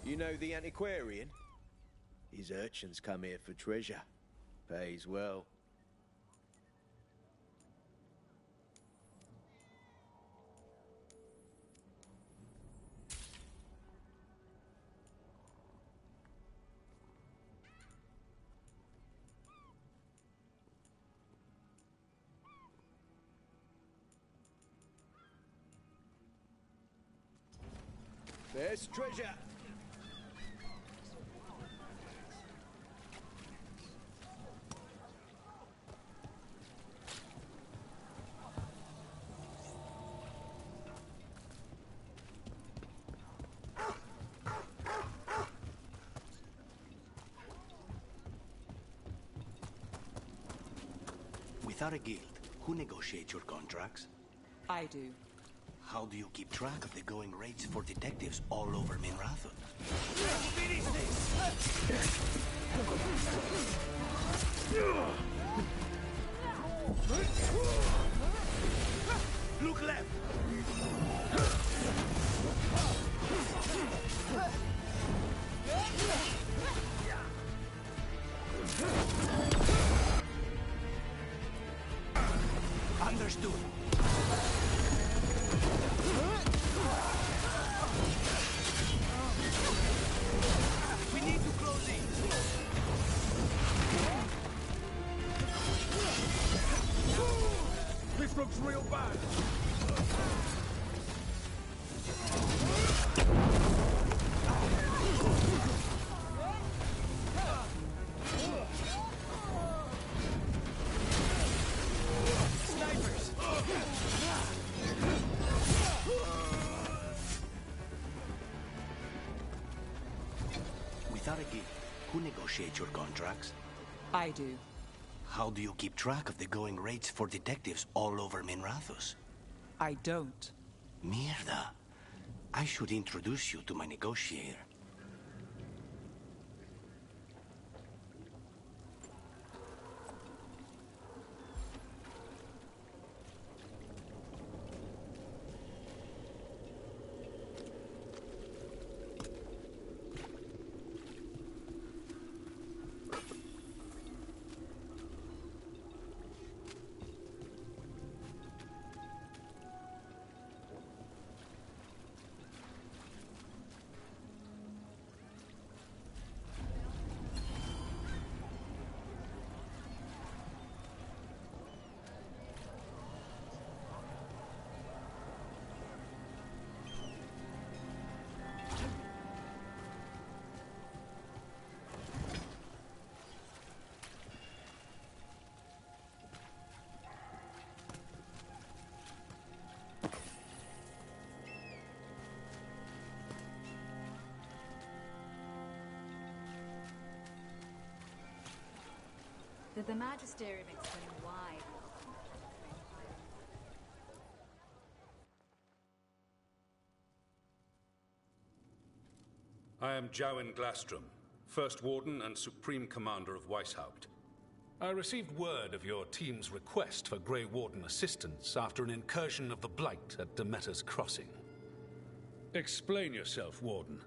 You know the antiquarian? His urchins come here for treasure. Pays well. There's treasure! Without a guild, who negotiates your contracts? I do. How do you keep track of the going rates for detectives all over Minrathon? Finish this! Look Look left! Understood. We need to close in. This looks real bad. Snipers! Without a gig, who negotiates your contracts? I do. How do you keep track of the going rates for detectives all over Minrathous? I don't. Mierda. I should introduce you to my negotiator. Did the Magisterium explain why? I am Jowen Glastrom, First Warden and Supreme Commander of Weishaupt. I received word of your team's request for Grey Warden assistance after an incursion of the Blight at Demeter's Crossing. Explain yourself, Warden,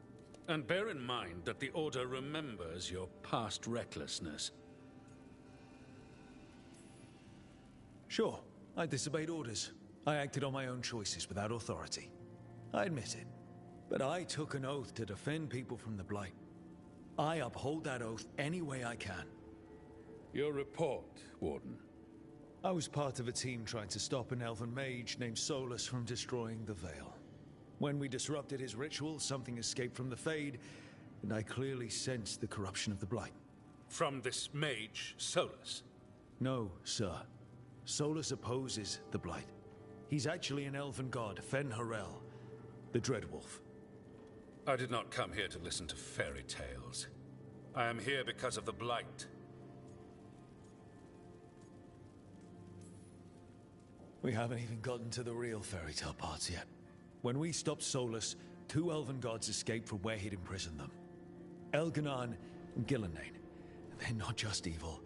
and bear in mind that the Order remembers your past recklessness. Sure, I disobeyed orders. I acted on my own choices without authority. I admit it. But I took an oath to defend people from the Blight. I uphold that oath any way I can. Your report, Warden. I was part of a team trying to stop an elven mage named Solus from destroying the Veil. When we disrupted his ritual, something escaped from the Fade, and I clearly sensed the corruption of the Blight. From this mage, Solus? No, sir. Solus opposes the Blight. He's actually an elven god, Fen Harel, the Dreadwolf. I did not come here to listen to fairy tales. I am here because of the Blight. We haven't even gotten to the real fairy tale parts yet. When we stopped Solus, 2 elven gods escaped from where he'd imprisoned them. Elganan and Gillenane. They're not just evil,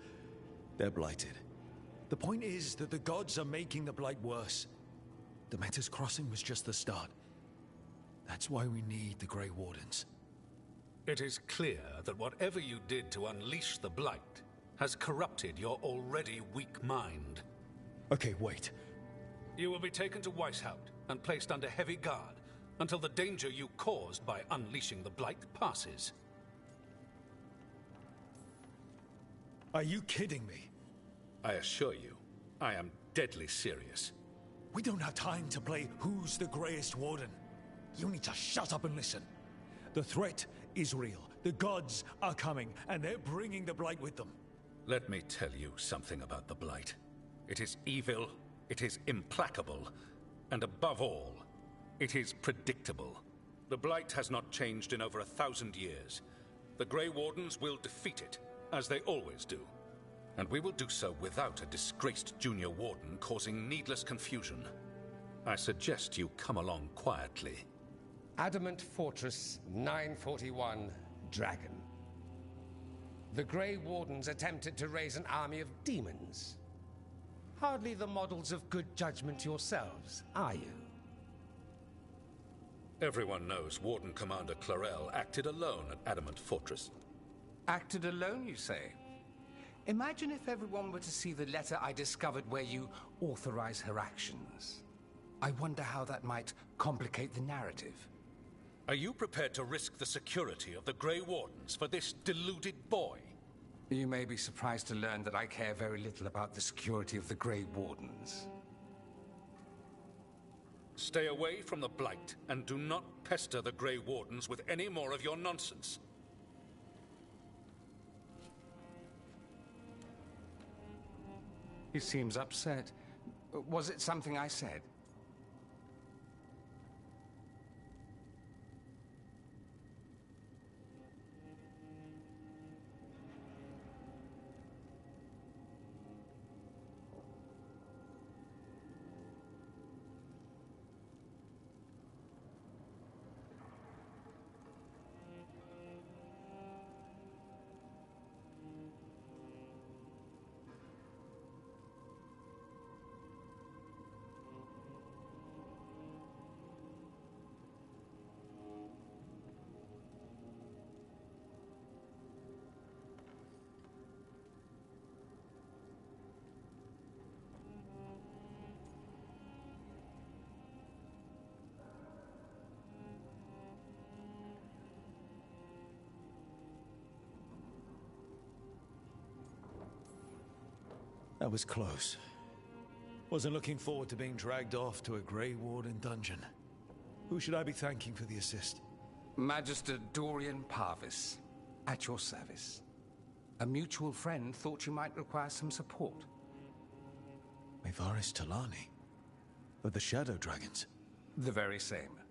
they're blighted. The point is that the gods are making the Blight worse. Demeter's Crossing was just the start. That's why we need the Grey Wardens. It is clear that whatever you did to unleash the Blight has corrupted your already weak mind. Okay, wait. You will be taken to Weishaupt and placed under heavy guard until the danger you caused by unleashing the Blight passes. Are you kidding me? I assure you, I am deadly serious. We don't have time to play who's the Greyest Warden. You need to shut up and listen. The threat is real. The gods are coming, and they're bringing the Blight with them. Let me tell you something about the Blight. It is evil, it is implacable, and above all, it is predictable. The Blight has not changed in over 1,000 years. The Grey Wardens will defeat it, as they always do. And we will do so without a disgraced junior warden causing needless confusion. I suggest you come along quietly. Adamant Fortress 941, Dragon. The Grey Wardens attempted to raise an army of demons. Hardly the models of good judgment yourselves, are you? Everyone knows Warden Commander Clarel acted alone at Adamant Fortress. Acted alone, you say? Imagine if everyone were to see the letter I discovered where you authorize her actions. I wonder how that might complicate the narrative. Are you prepared to risk the security of the Grey Wardens for this deluded boy? You may be surprised to learn that I care very little about the security of the Grey Wardens. Stay away from the Blight, and do not pester the Grey Wardens with any more of your nonsense. He seems upset. Was it something I said? That was close. Wasn't looking forward to being dragged off to a Grey Warden dungeon. Who should I be thanking for the assist? Magister Dorian Parvis, at your service. A mutual friend thought you might require some support. Mevaris Talani? Of the Shadow Dragons? The very same.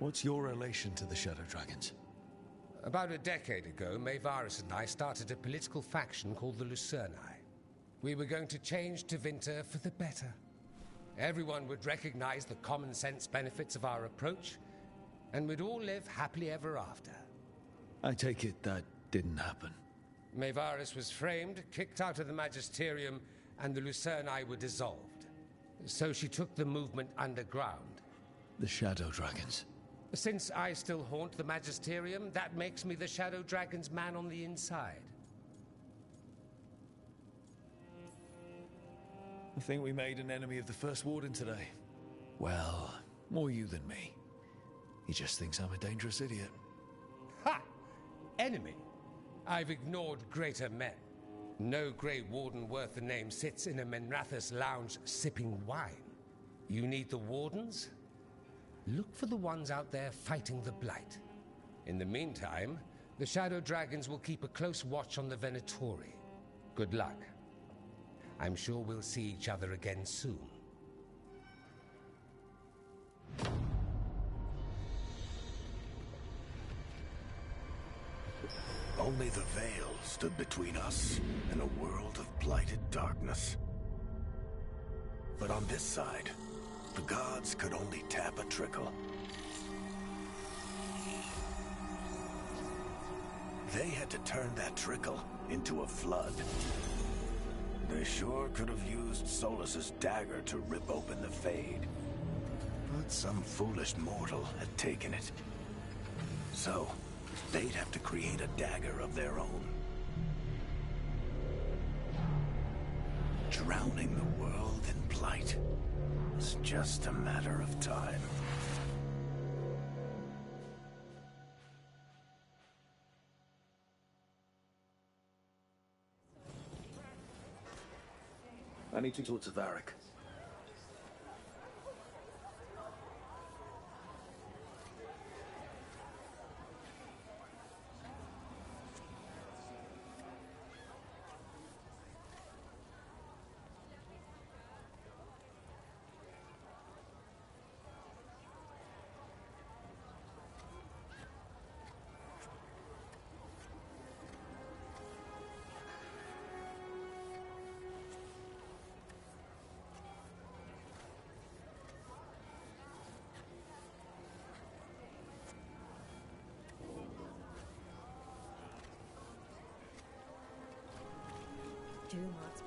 What's your relation to the Shadow Dragons? About a decade ago, Mevaris and I started a political faction called the Lucerni. We were going to change Tevinter for the better. Everyone would recognize the common sense benefits of our approach, and we'd all live happily ever after. I take it that didn't happen. Mevaris was framed, kicked out of the Magisterium, and the Lucerni were dissolved. So she took the movement underground. The Shadow Dragons. Since I still haunt the Magisterium, that makes me the Shadow Dragon's man on the inside. I think we made an enemy of the First Warden today. Well, more you than me. He just thinks I'm a dangerous idiot. Ha! Enemy? I've ignored greater men. No Grey Warden worth the name sits in a Menrathus lounge sipping wine. You need the Wardens? Look for the ones out there fighting the Blight. In the meantime, the Shadow Dragons will keep a close watch on the Venatori. Good luck. I'm sure we'll see each other again soon. Only the veil stood between us and a world of blighted darkness. But on this side, the gods could only tap a trickle. They had to turn that trickle into a flood. They sure could have used Solus's dagger to rip open the Fade. But some foolish mortal had taken it. So, they'd have to create a dagger of their own. Drowning the world in blight was just a matter of time. I need to talk to Varric.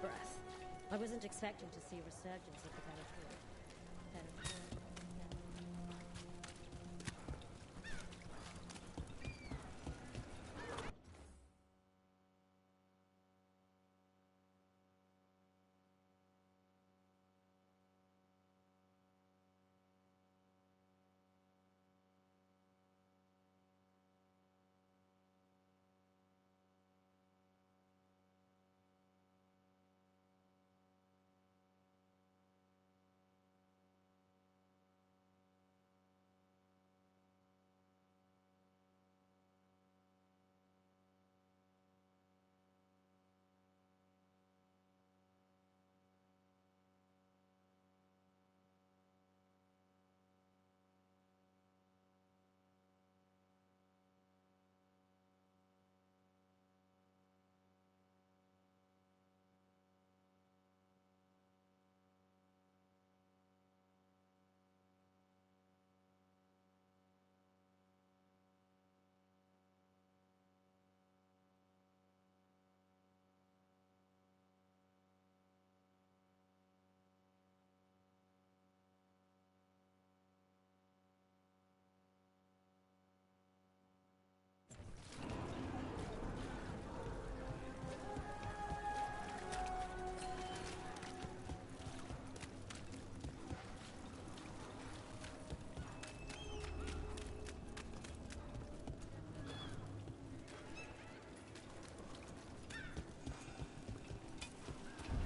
breath. I wasn't expecting to see a resurgence of the Veilguard.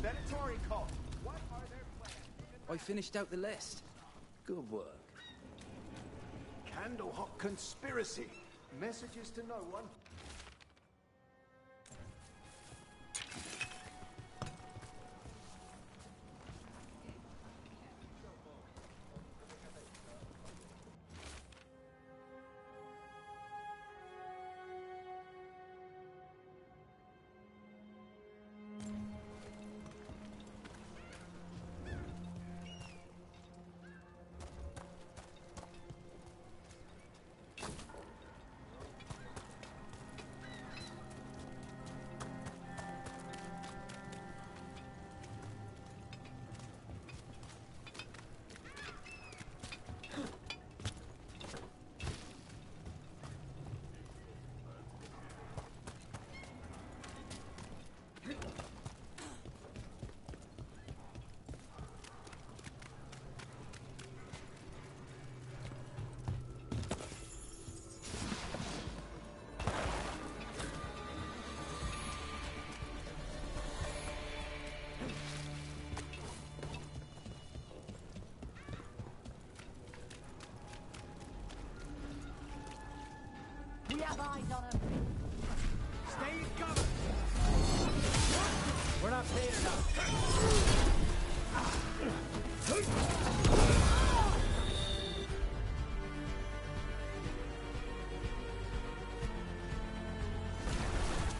Veilguard cult. What are their plans? I finished out the list. Good work. Candlehawk conspiracy. Messages to no one. We have eyes on him. Stay in cover. We're not paid enough.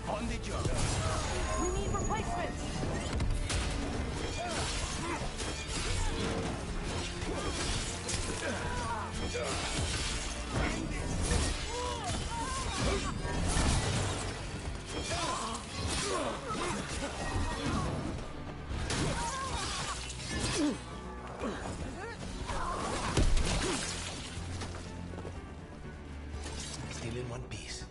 On the job. We need replacements. Still in one piece.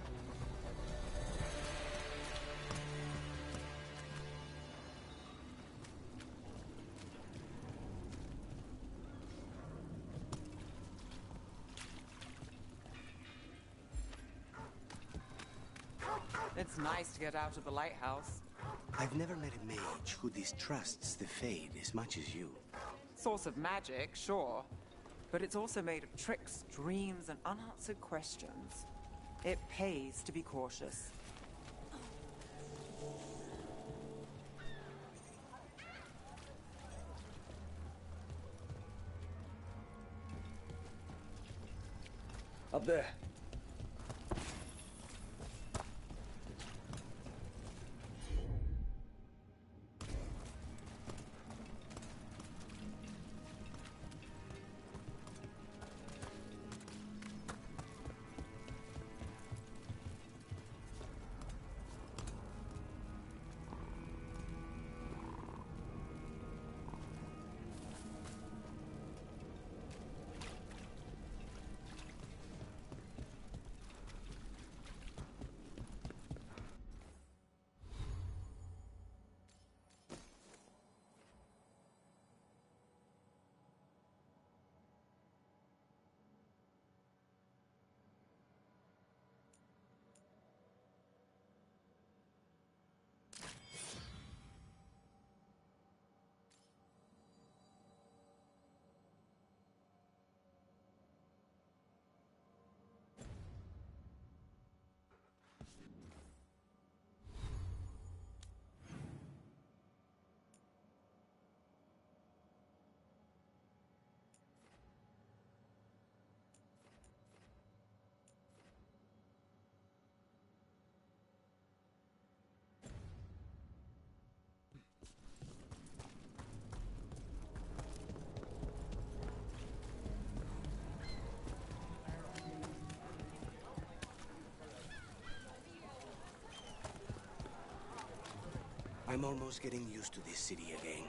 It's nice to get out of the lighthouse. I've never met a mage who distrusts the Fade as much as you. Source of magic, sure. But it's also made of tricks, dreams, and unanswered questions. It pays to be cautious. Up there. I'm almost getting used to this city again,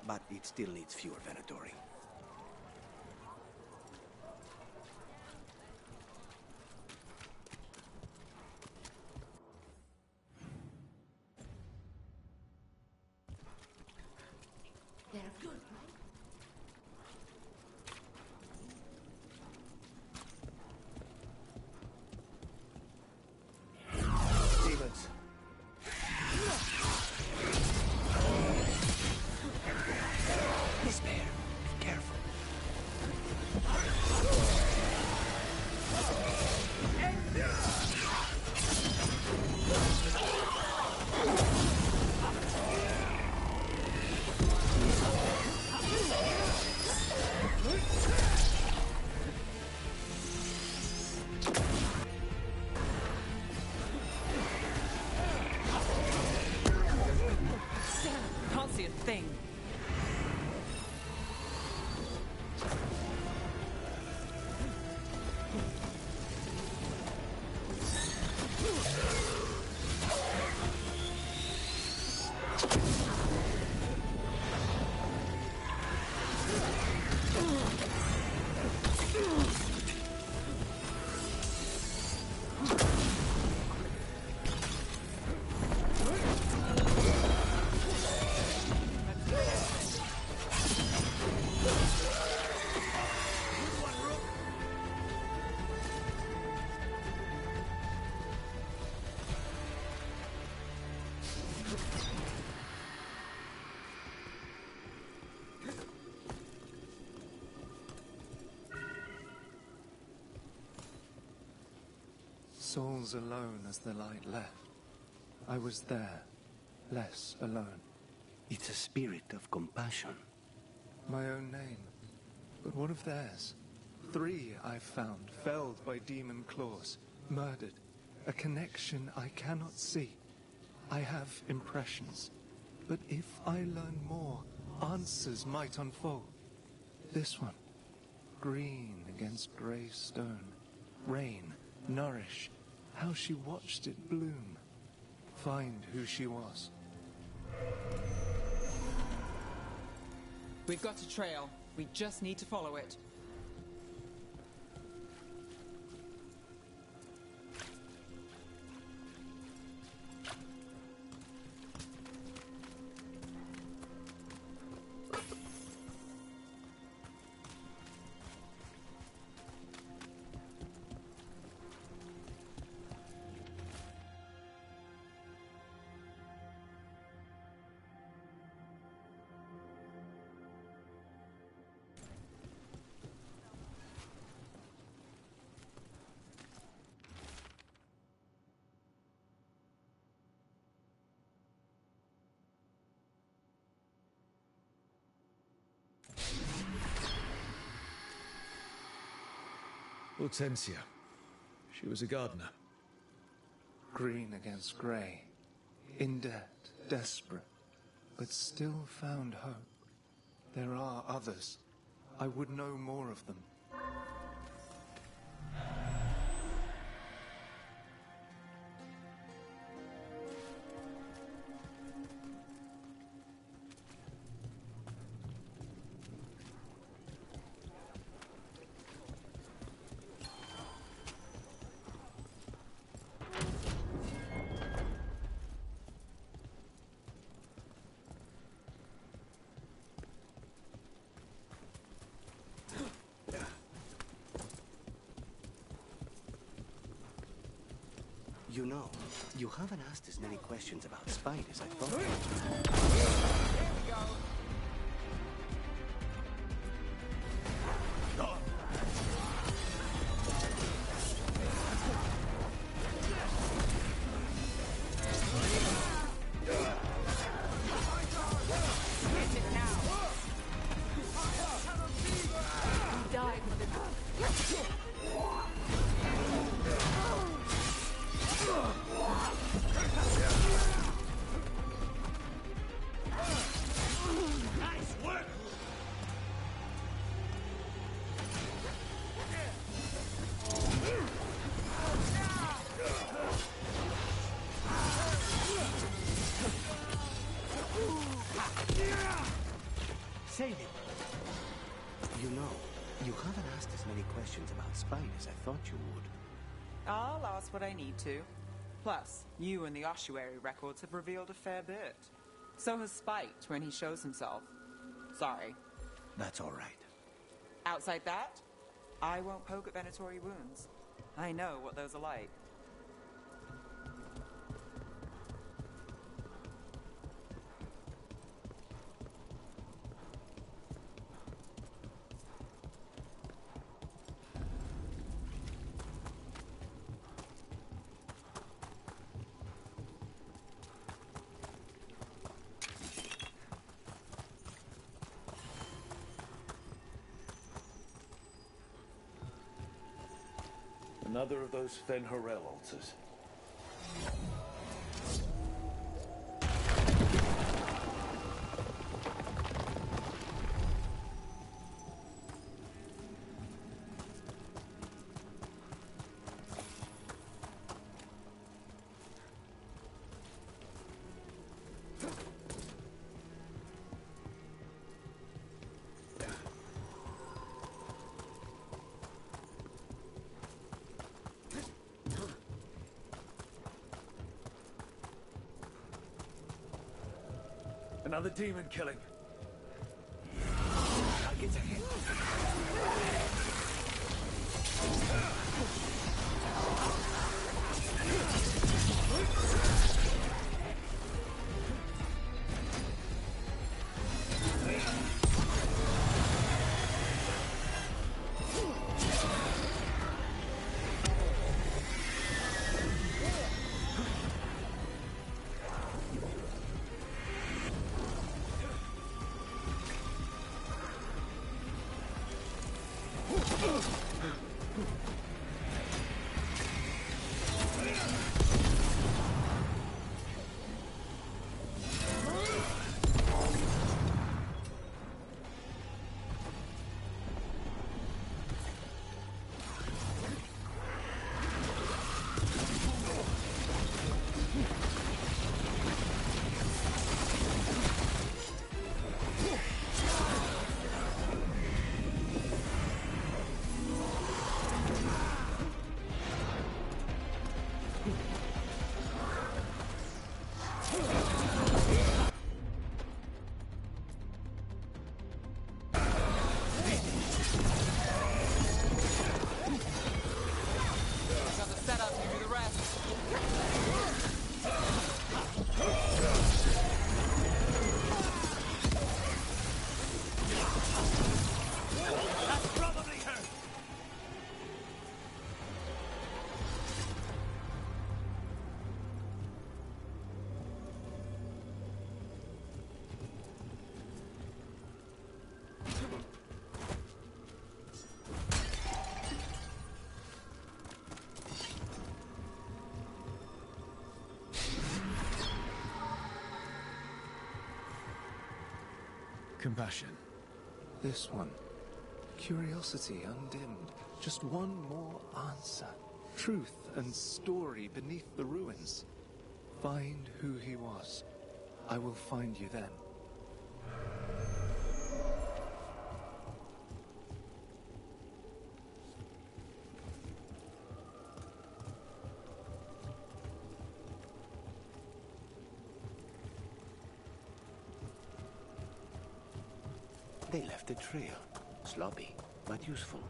but it still needs fewer Venatori. They're good, right? Demons. Despair. Be careful. Can't see a thing. Souls alone as the light left. I was there, less alone. It's a spirit of compassion. My own name, but what of theirs? 3 I've found, felled by demon claws, murdered. A connection I cannot see. I have impressions, but if I learn more, answers might unfold. This one, green against grey stone, rain, nourish, how she watched it bloom. Find who she was. We've got a trail. We just need to follow it. Hortensia. She was a gardener. Green against grey. In debt, desperate, but still found hope. There are others. I would know more of them. You know, you haven't asked as many questions about Spite as I thought. Here we go. Save him. You know, you haven't asked as many questions about Spite as I thought you would. I'll ask what I need to. Plus, you and the ossuary records have revealed a fair bit. So has Spite when he shows himself. Sorry. That's all right. Outside that, I won't poke at Venatori wounds. I know what those are like. Another of those Fen Harel altars. Another demon killing. Target's ahead. Compassion. This one. Curiosity undimmed. Just one more answer. Truth and story beneath the ruins. Find who he was. I will find you then. They left a trail. Sloppy, but useful.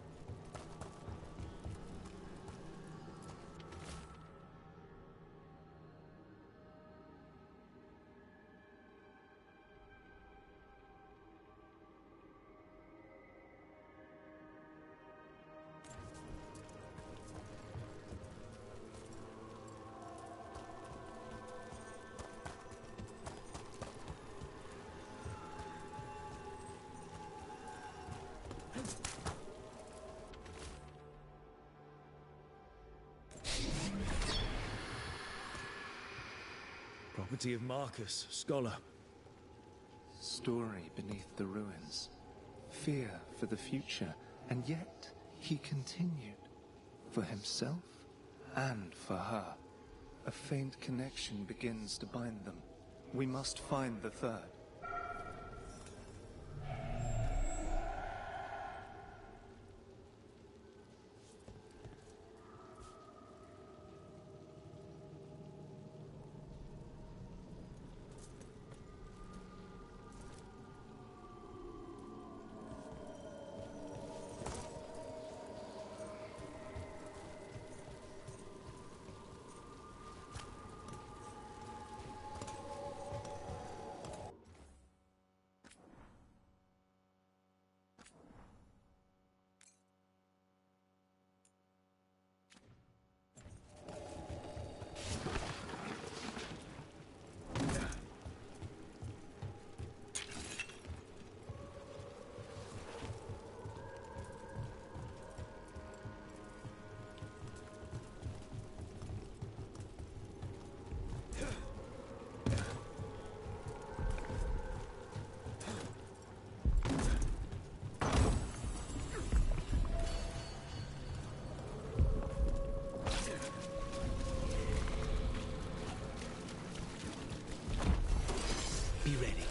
Property of Marcus, scholar. Story beneath the ruins. Fear for the future, and yet he continued. For himself and for her. A faint connection begins to bind them. We must find the third. Be ready.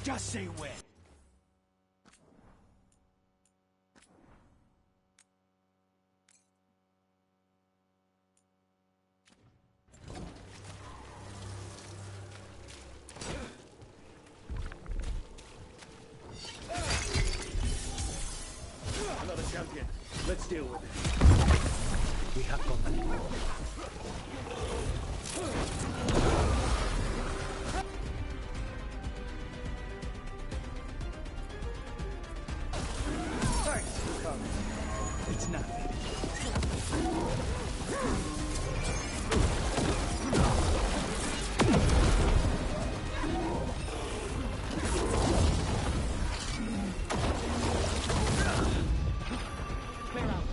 Just say when. Another champion. Let's deal with it. We have company. It's nothing. Clear out.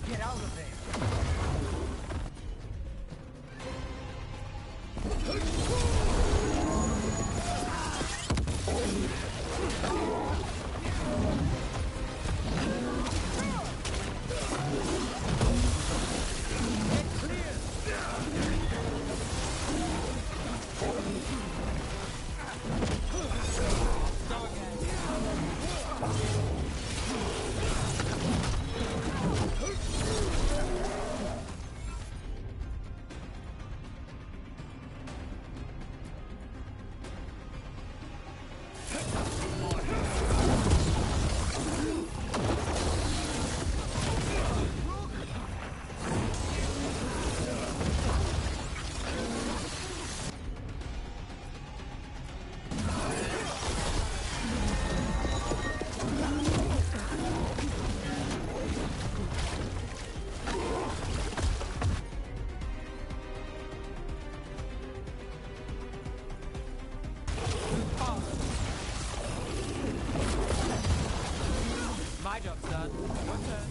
Get out of there. My job's done. Your turn.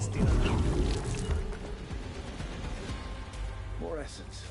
still alive. More essence.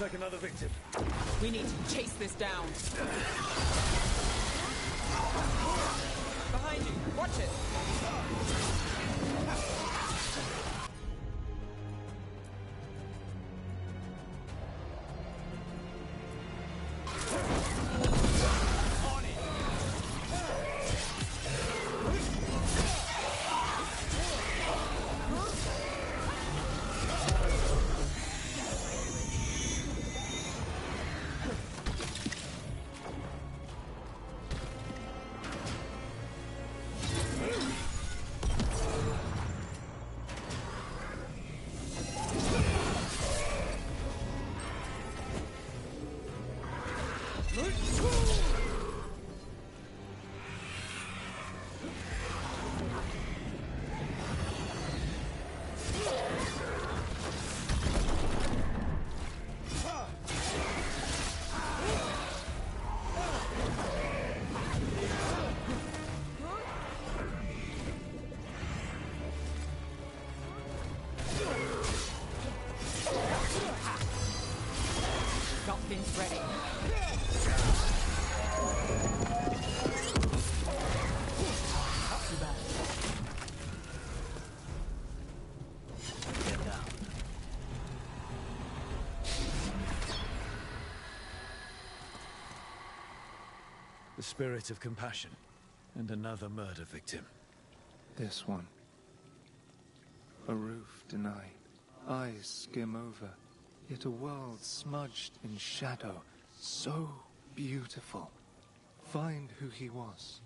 like another victim. We need to chase this down. Behind you. Watch it. Something's ready. Not too bad. Get down. The spirit of compassion. And another murder victim. This one. A roof denied. Eyes skim over. Yet a world smudged in shadow. So beautiful. Find who he was.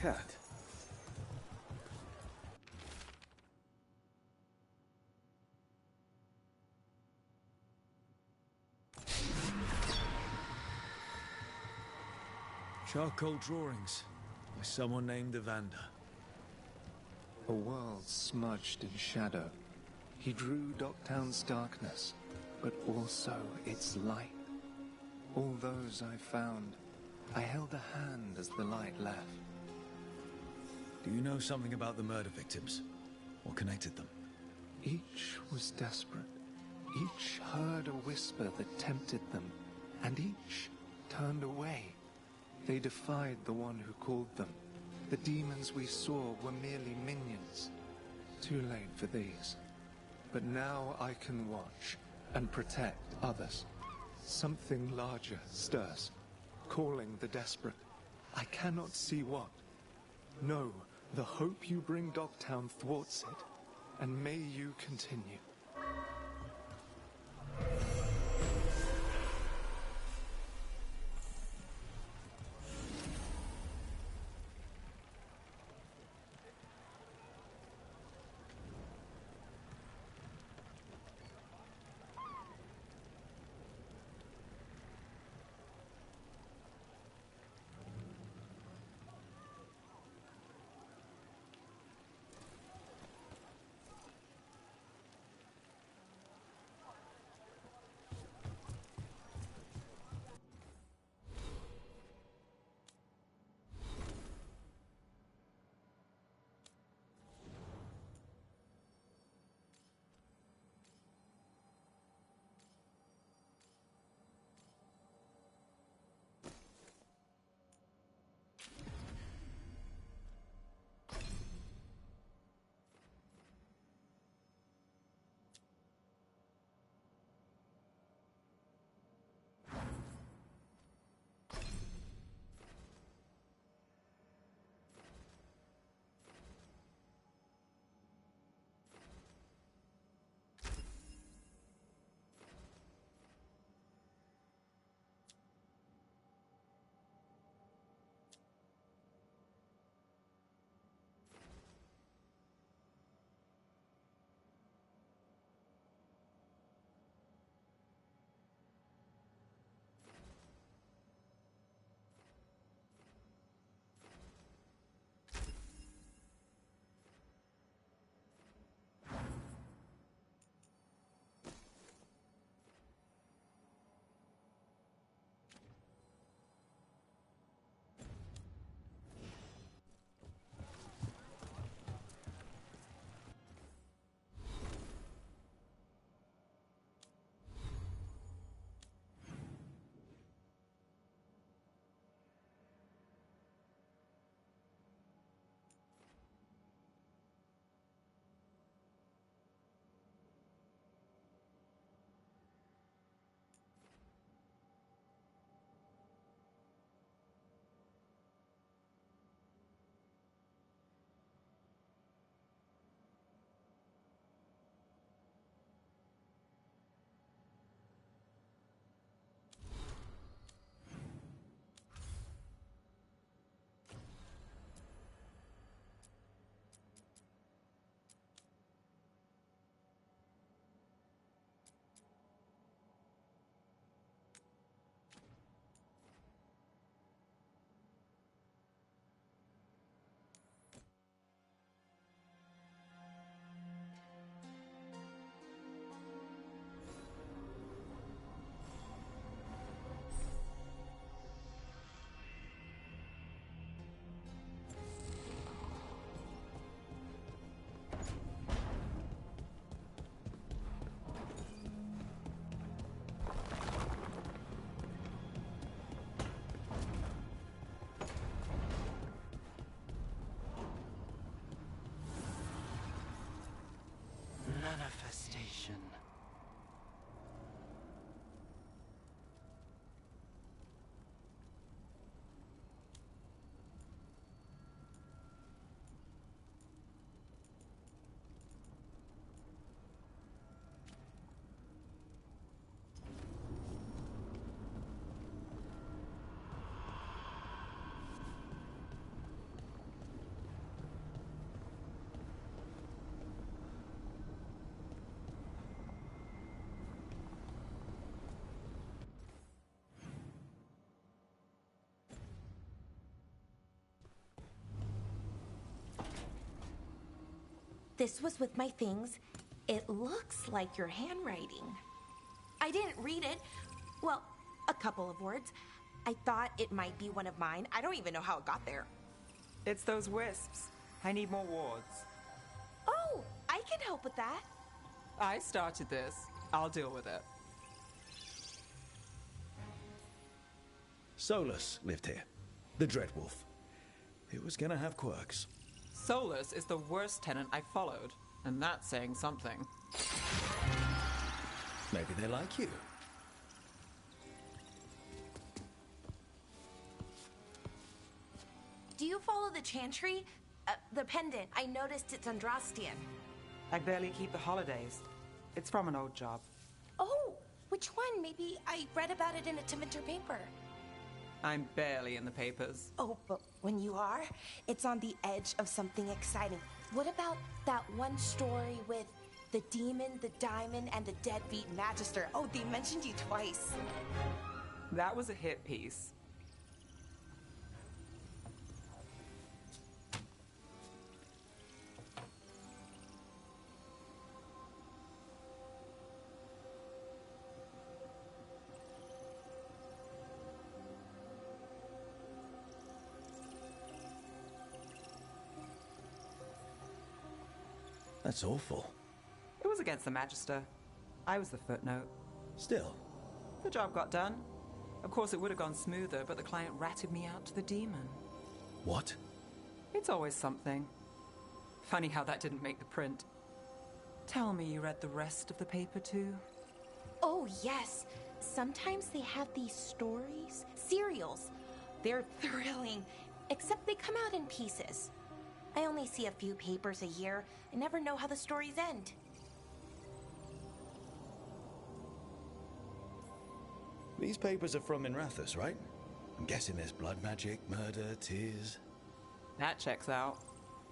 Cat. Charcoal drawings by someone named Evander. A world smudged in shadow. He drew Docktown's darkness, but also its light. All those I found, I held a hand as the light left. Do you know something about the murder victims? What connected them? Each was desperate. Each heard a whisper that tempted them, and each turned away. They defied the one who called them. The demons we saw were merely minions. Too late for these. But now I can watch and protect others. Something larger stirs, calling the desperate. I cannot see what. No, the hope you bring Docktown thwarts it, and may you continue. Revelation. This was with my things. It looks like your handwriting. I didn't read it. Well, a couple of words. I thought it might be one of mine. I don't even know how it got there. It's those wisps. I need more wards. Oh, I can help with that. I started this. I'll deal with it. Solus lived here. The Dreadwolf. It was gonna have quirks. Solus is the worst tenant I followed, and that's saying something. Maybe they like you. Do you follow the chantry? The pendant. I noticed it's Andrastian. I barely keep the holidays. It's from an old job. Oh, which one? Maybe I read about it in a Timinter paper. I'm barely in the papers. Oh, but when you are, it's on the edge of something exciting. What about that one story with the demon, the diamond, and the deadbeat magister? Oh, they mentioned you twice. That was a hit piece. That's awful. It was against the Magister. I was the footnote. Still. The job got done. Of course, it would have gone smoother, but the client ratted me out to the demon. What? It's always something. Funny how that didn't make the print. Tell me you read the rest of the paper, too? Oh, yes. Sometimes they have these stories, serials. They're thrilling, except they come out in pieces. I only see a few papers a year. I never know how the stories end. These papers are from Minrathous, right? I'm guessing there's blood magic, murder, tears. That checks out.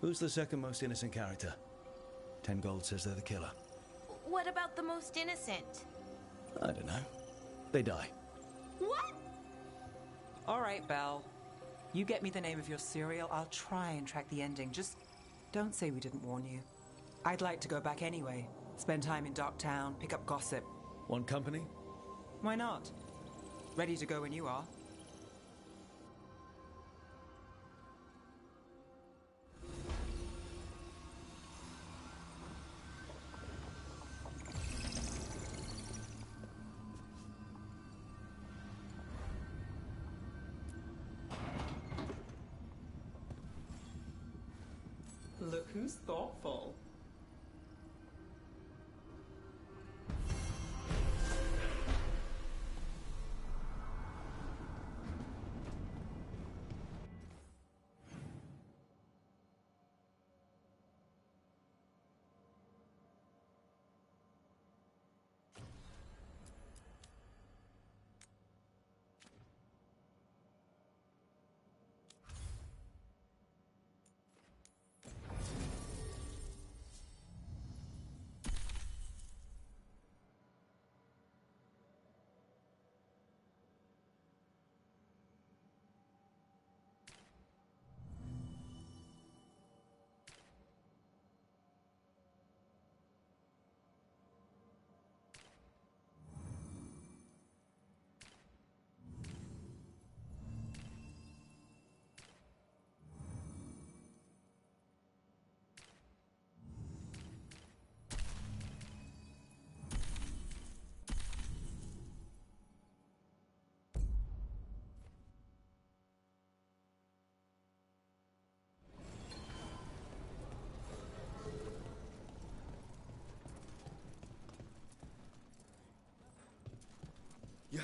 Who's the second most innocent character? 10 gold says they're the killer. What about the most innocent? I don't know. They die. What? All right, Belle. You get me the name of your serial, I'll try and track the ending. Just don't say we didn't warn you. I'd like to go back anyway. Spend time in Darktown, pick up gossip. Want company? Why not? Ready to go when you are. Look who's thoughtful.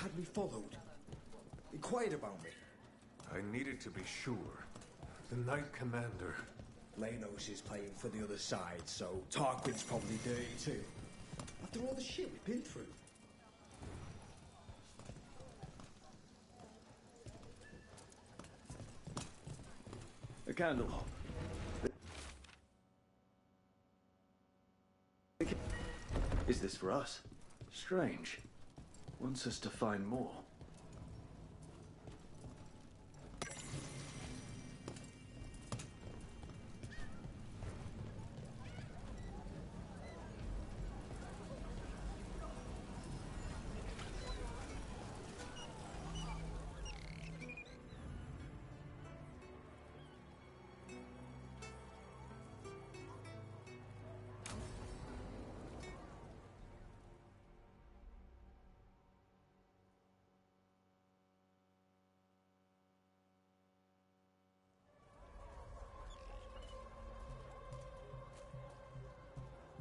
had me followed. Inquired about me. I needed to be sure. The Knight Commander. Lanos is playing for the other side, so Tarquin's probably dirty too. After all the shit we've been through. A candle. Is this for us? Strange. Wants us to find more.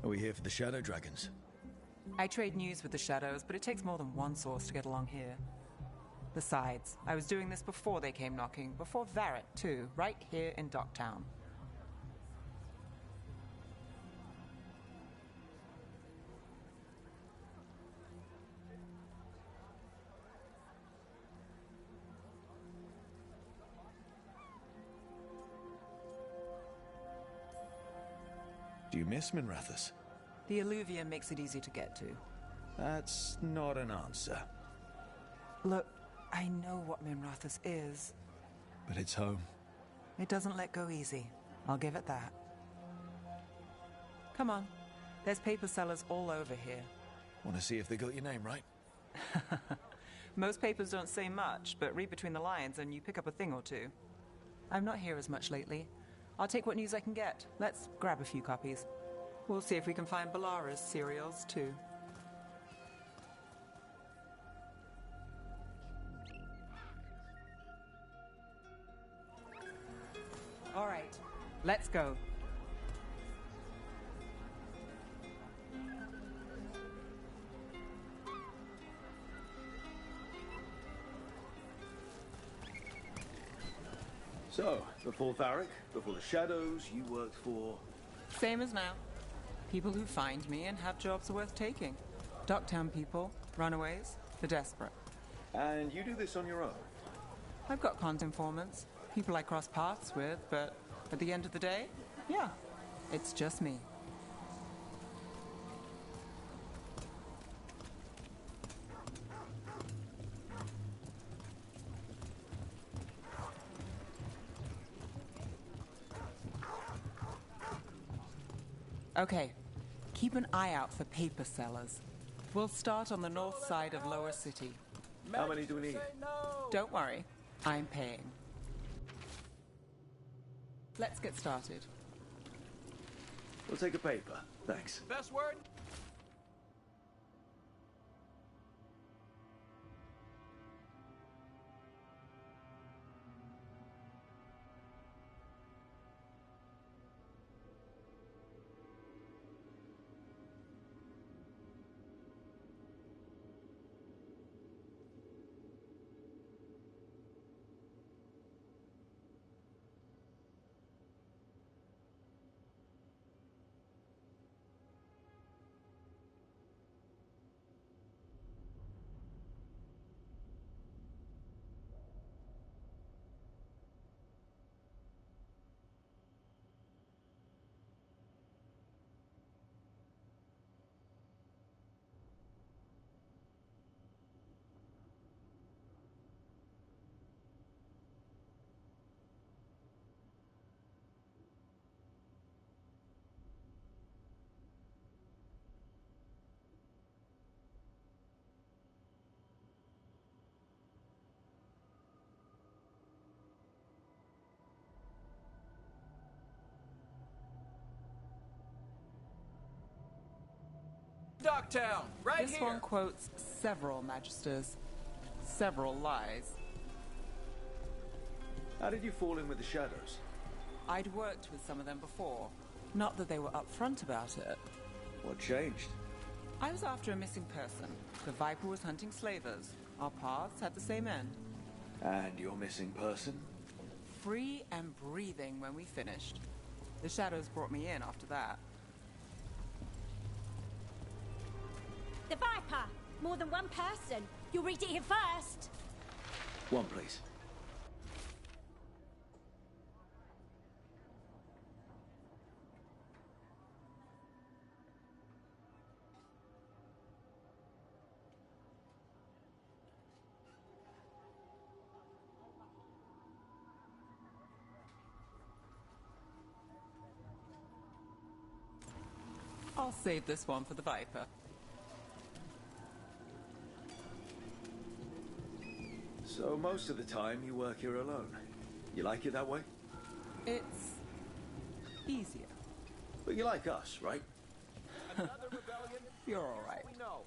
Are we here for the Shadow Dragons? I trade news with the Shadows, but it takes more than one source to get along here. Besides, I was doing this before they came knocking, before Varret, too, right here in Docktown. Do you miss Minrathous? The alluvium makes it easy to get to. That's not an answer. Look, I know what Minrathous is. But it's home. It doesn't let go easy. I'll give it that. Come on. There's paper sellers all over here. Want to see if they got your name right? Most papers don't say much, but read between the lines and you pick up a thing or two. I'm not here as much lately. I'll take what news I can get. Let's grab a few copies. We'll see if we can find Balara's cereals, too. All right, let's go. So, before Varric, before the Shadows, you worked for... Same as now. People who find me and have jobs worth taking. Docktown people, runaways, the desperate. And you do this on your own? I've got informants, people I cross paths with, but at the end of the day, yeah, it's just me. Okay, keep an eye out for paper sellers. We'll start on the north side of Lower City. How many do we need? Don't worry, I'm paying. Let's get started. We'll take a paper. Thanks. Best word? Docktown, right this here. One quotes several magisters, several lies. How did you fall in with the Shadows? I'd worked with some of them before. Not that they were upfront about it. What changed? I was after a missing person. The Viper was hunting slavers. Our paths had the same end. And your missing person? Free and breathing when we finished. The shadows brought me in after that. The Viper! More than one person. You'll read it here first. One, please. I'll save this one for the Viper. So most of the time you work here alone. You like it that way? It's easier. But you like us, right? Another rebellion? You're all right. We know.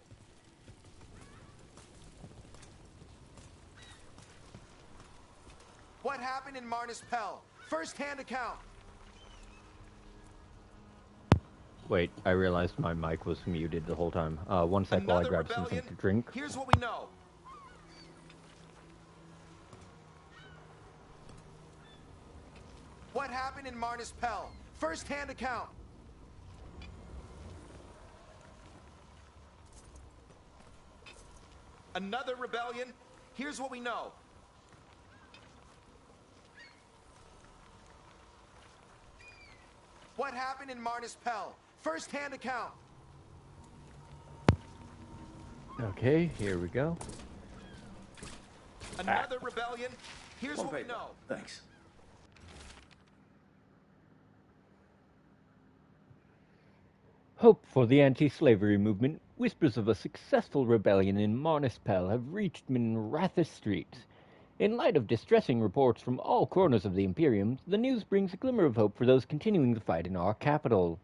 What happened in Marnus Pell? First-hand account. Wait, I realized my mic was muted the whole time. One sec while I grab something to drink. Here's what we know. What happened in Marnus Pell? First-hand account. Another rebellion? Here's what we know. What happened in Marnus Pell? First-hand account. Okay, here we go. Another rebellion? Here's One what we paper. know. Thanks. Hope for the anti-slavery movement. Whispers of a successful rebellion in Marnispel have reached Minrathous Street. In light of distressing reports from all corners of the Imperium, the news brings a glimmer of hope for those continuing the fight in our capital.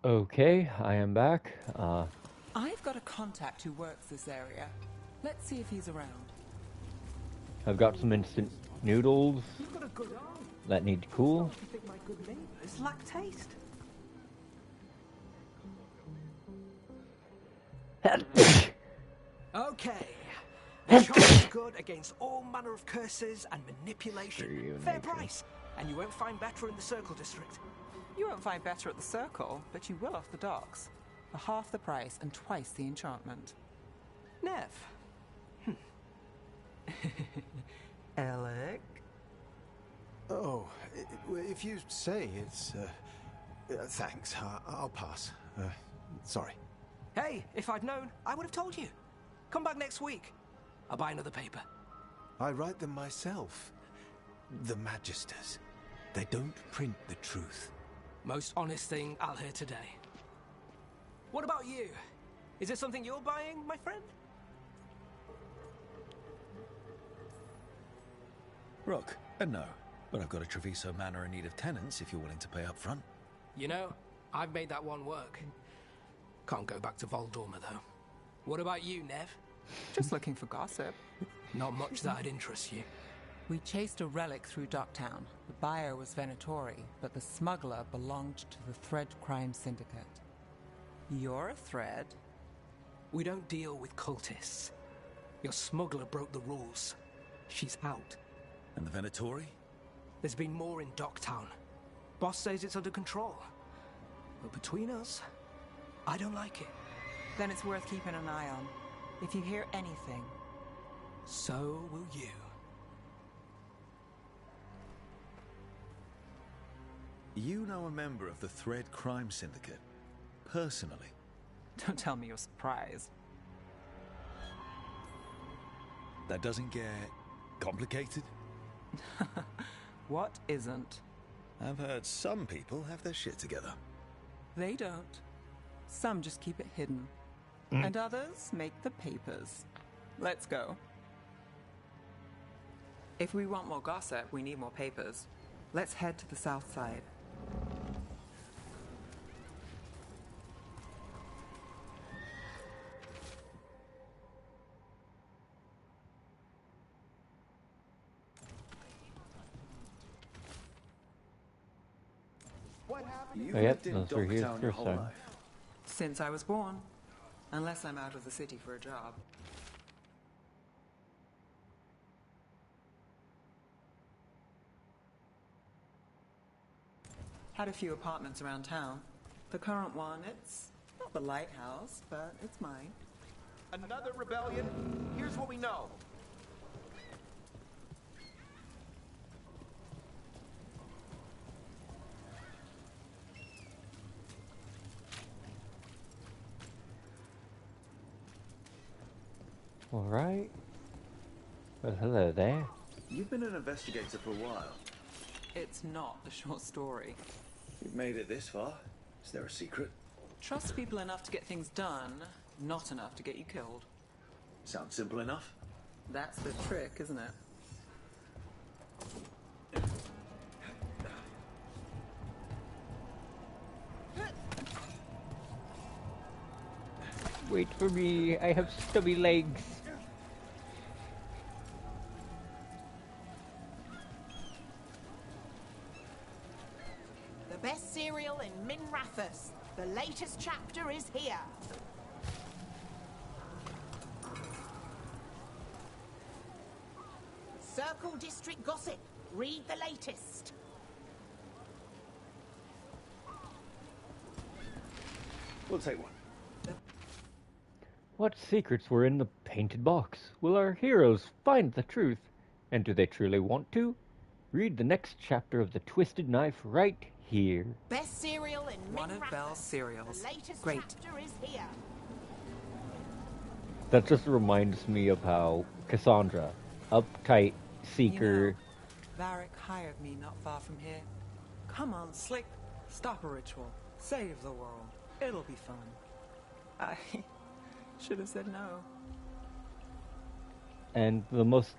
Okay, I am back. I've got a contact who works this area. Let's see if he's around. I've got some instant noodles You've got a good arm. that need to cool. You think my good neighbours lack taste? Okay. The charge is good against all manner of curses and manipulation. Fair price. And you won't find better in the Circle District. You won't find better at the Circle, but you will off the docks. For half the price and twice the enchantment. Nev. Alec? Oh, if you say it's... thanks. I'll pass. Sorry. Hey, if I'd known, I would have told you. Come back next week. I'll buy another paper. I write them myself. The Magisters. They don't print the truth. Most honest thing I'll hear today. What about you? Is it something you're buying, my friend? Rook, no. But I've got a Treviso Manor in need of tenants if you're willing to pay up front. You know, I've made that one work. Can't go back to Voldorma, though. What about you, Nev? Just looking for gossip. Not much that'd interest you. We chased a relic through Docktown. The buyer was Venatori, but the smuggler belonged to the Thread Crime Syndicate. You're a Thread? We don't deal with cultists. Your smuggler broke the rules. She's out. And the Venatori? There's been more in Docktown. Boss says it's under control. But between us, I don't like it. Then it's worth keeping an eye on. If you hear anything, so will you. You know a member of the Thread Crime Syndicate? Personally? Don't tell me you're surprised. That doesn't get complicated? What isn't? I've heard some people have their shit together. They don't. Some just keep it hidden. And others make the papers. Let's go. If we want more gossip, we need more papers. Let's head to the south side. You've Oh, yep, lived in those were his Docktown your first whole time. life. Since I was born. Unless I'm out of the city for a job. Had a few apartments around town. The current one, it's not the lighthouse, but it's mine. Another rebellion? Here's what we know. Alright. Well, hello there. You've been an investigator for a while. It's not a short story. You've made it this far. Is there a secret? Trust people enough to get things done, not enough to get you killed. Sounds simple enough. That's the trick, isn't it? Wait for me, I have stubby legs. The best cereal in Minrathus. The latest chapter is here. Circle District Gossip. Read the latest. We'll take one. What secrets were in the painted box? Will our heroes find the truth? And do they truly want to? Read the next chapter of The Twisted Knife right here. Best cereal in One of Minrathus. Belle's cereals. The latest Great. chapter is here. That just reminds me of how Cassandra, uptight, seeker... Varric hired me not far from here. Come on, Slick. Stop a ritual. Save the world. It'll be fun. I should have said no. And the most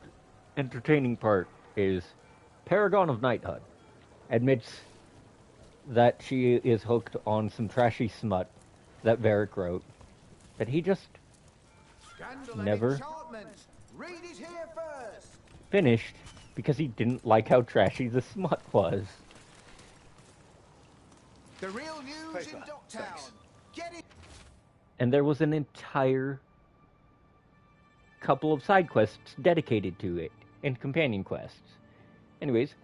entertaining part is Paragon of Knighthood admits that she is hooked on some trashy smut that Varric wrote that he just never Read it here first. finished because he didn't like how trashy the smut was. The real news in Docktown. Get it. And there was an entire couple of side quests dedicated to it, and companion quests. Anyways,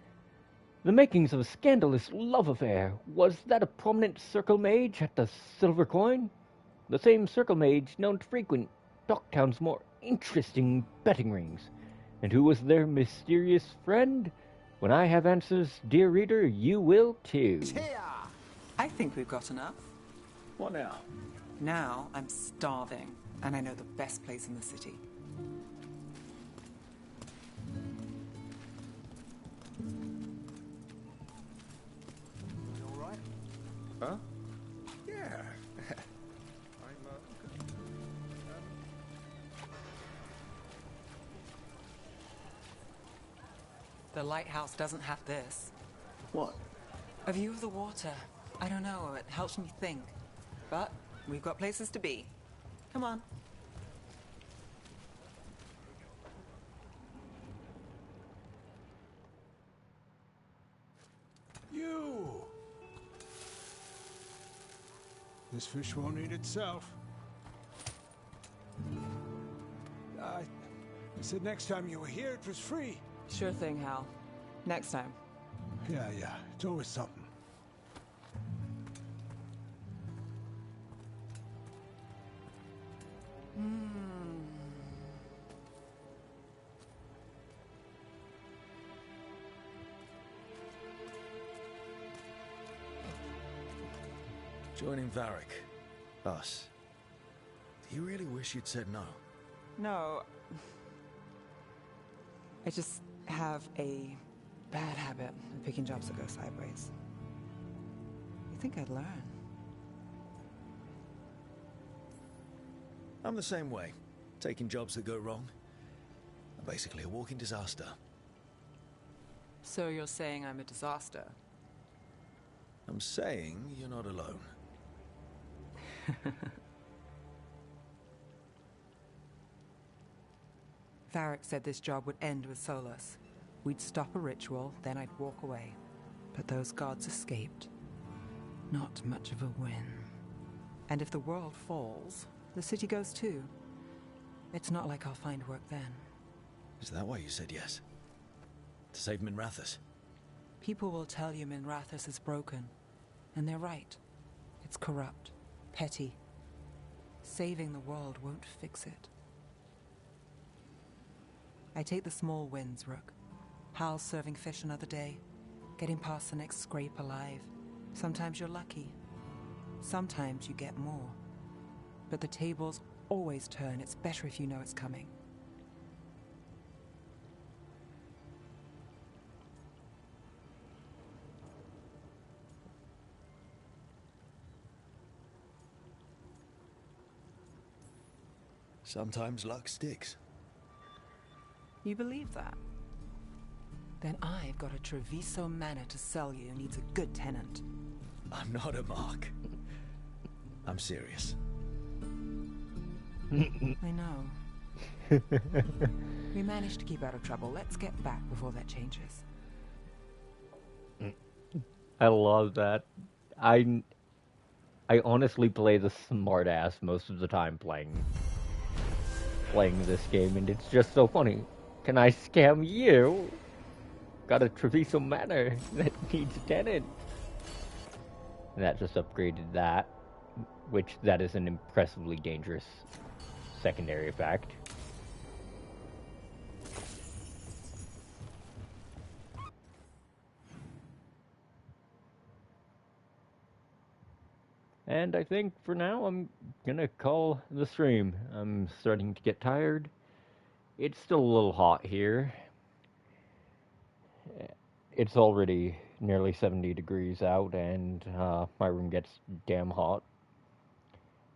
the makings of a scandalous love affair. Was that a prominent circle mage at the Silver Coin? The same circle mage known to frequent Docktown's more interesting betting rings. And who was their mysterious friend? When I have answers, dear reader, you will too. I think we've got enough. What now? Now I'm starving, and I know the best place in the city. You all right? Huh? Yeah. The lighthouse doesn't have this. What? A view of the water. I don't know, it helps me think. But we've got places to be. Come on. You! This fish won't eat itself. I said next time you were here it was free. Sure thing, Hal. Next time. Yeah, it's always something. Joining Varric. Us. Do you really wish you'd said no? No. I just have a bad habit of picking jobs that go sideways. You think I'd learn? I'm the same way. Taking jobs that go wrong. I'm basically a walking disaster. So you're saying I'm a disaster? I'm saying you're not alone. Varric said this job would end with Solus. We'd stop a ritual, then I'd walk away. But those gods escaped. Not much of a win. And if the world falls, the city goes too. It's not like I'll find work then. Is that why you said yes? To save Minrathous? People will tell you Minrathous is broken. And they're right. It's corrupt. Petty. Saving the world won't fix it. I take the small wins, Rook. Hal serving fish another day. Getting past the next scrape alive. Sometimes you're lucky. Sometimes you get more. But the tables always turn. It's better if you know it's coming. Sometimes luck sticks. You believe that? Then I've got a Treviso manor to sell you. Needs a good tenant. I'm not a mark. I'm serious. I know. We managed to keep out of trouble. Let's get back before that changes. I love that. I honestly play the smart ass most of the time playing this game, and it's just so funny. Can I scam you? Got a Treviso manor that needs a tenant. And that just upgraded that, which that is an impressively dangerous secondary effect. And I think for now I'm gonna call the stream. I'm starting to get tired. It's still a little hot here. It's already nearly 70 degrees out, and my room gets damn hot.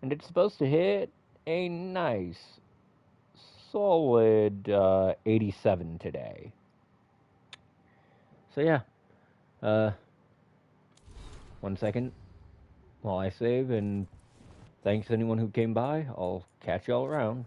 And it's supposed to hit a nice, solid 87 today. So yeah, 1 second while I save, and thanks to anyone who came by. I'll catch y'all around.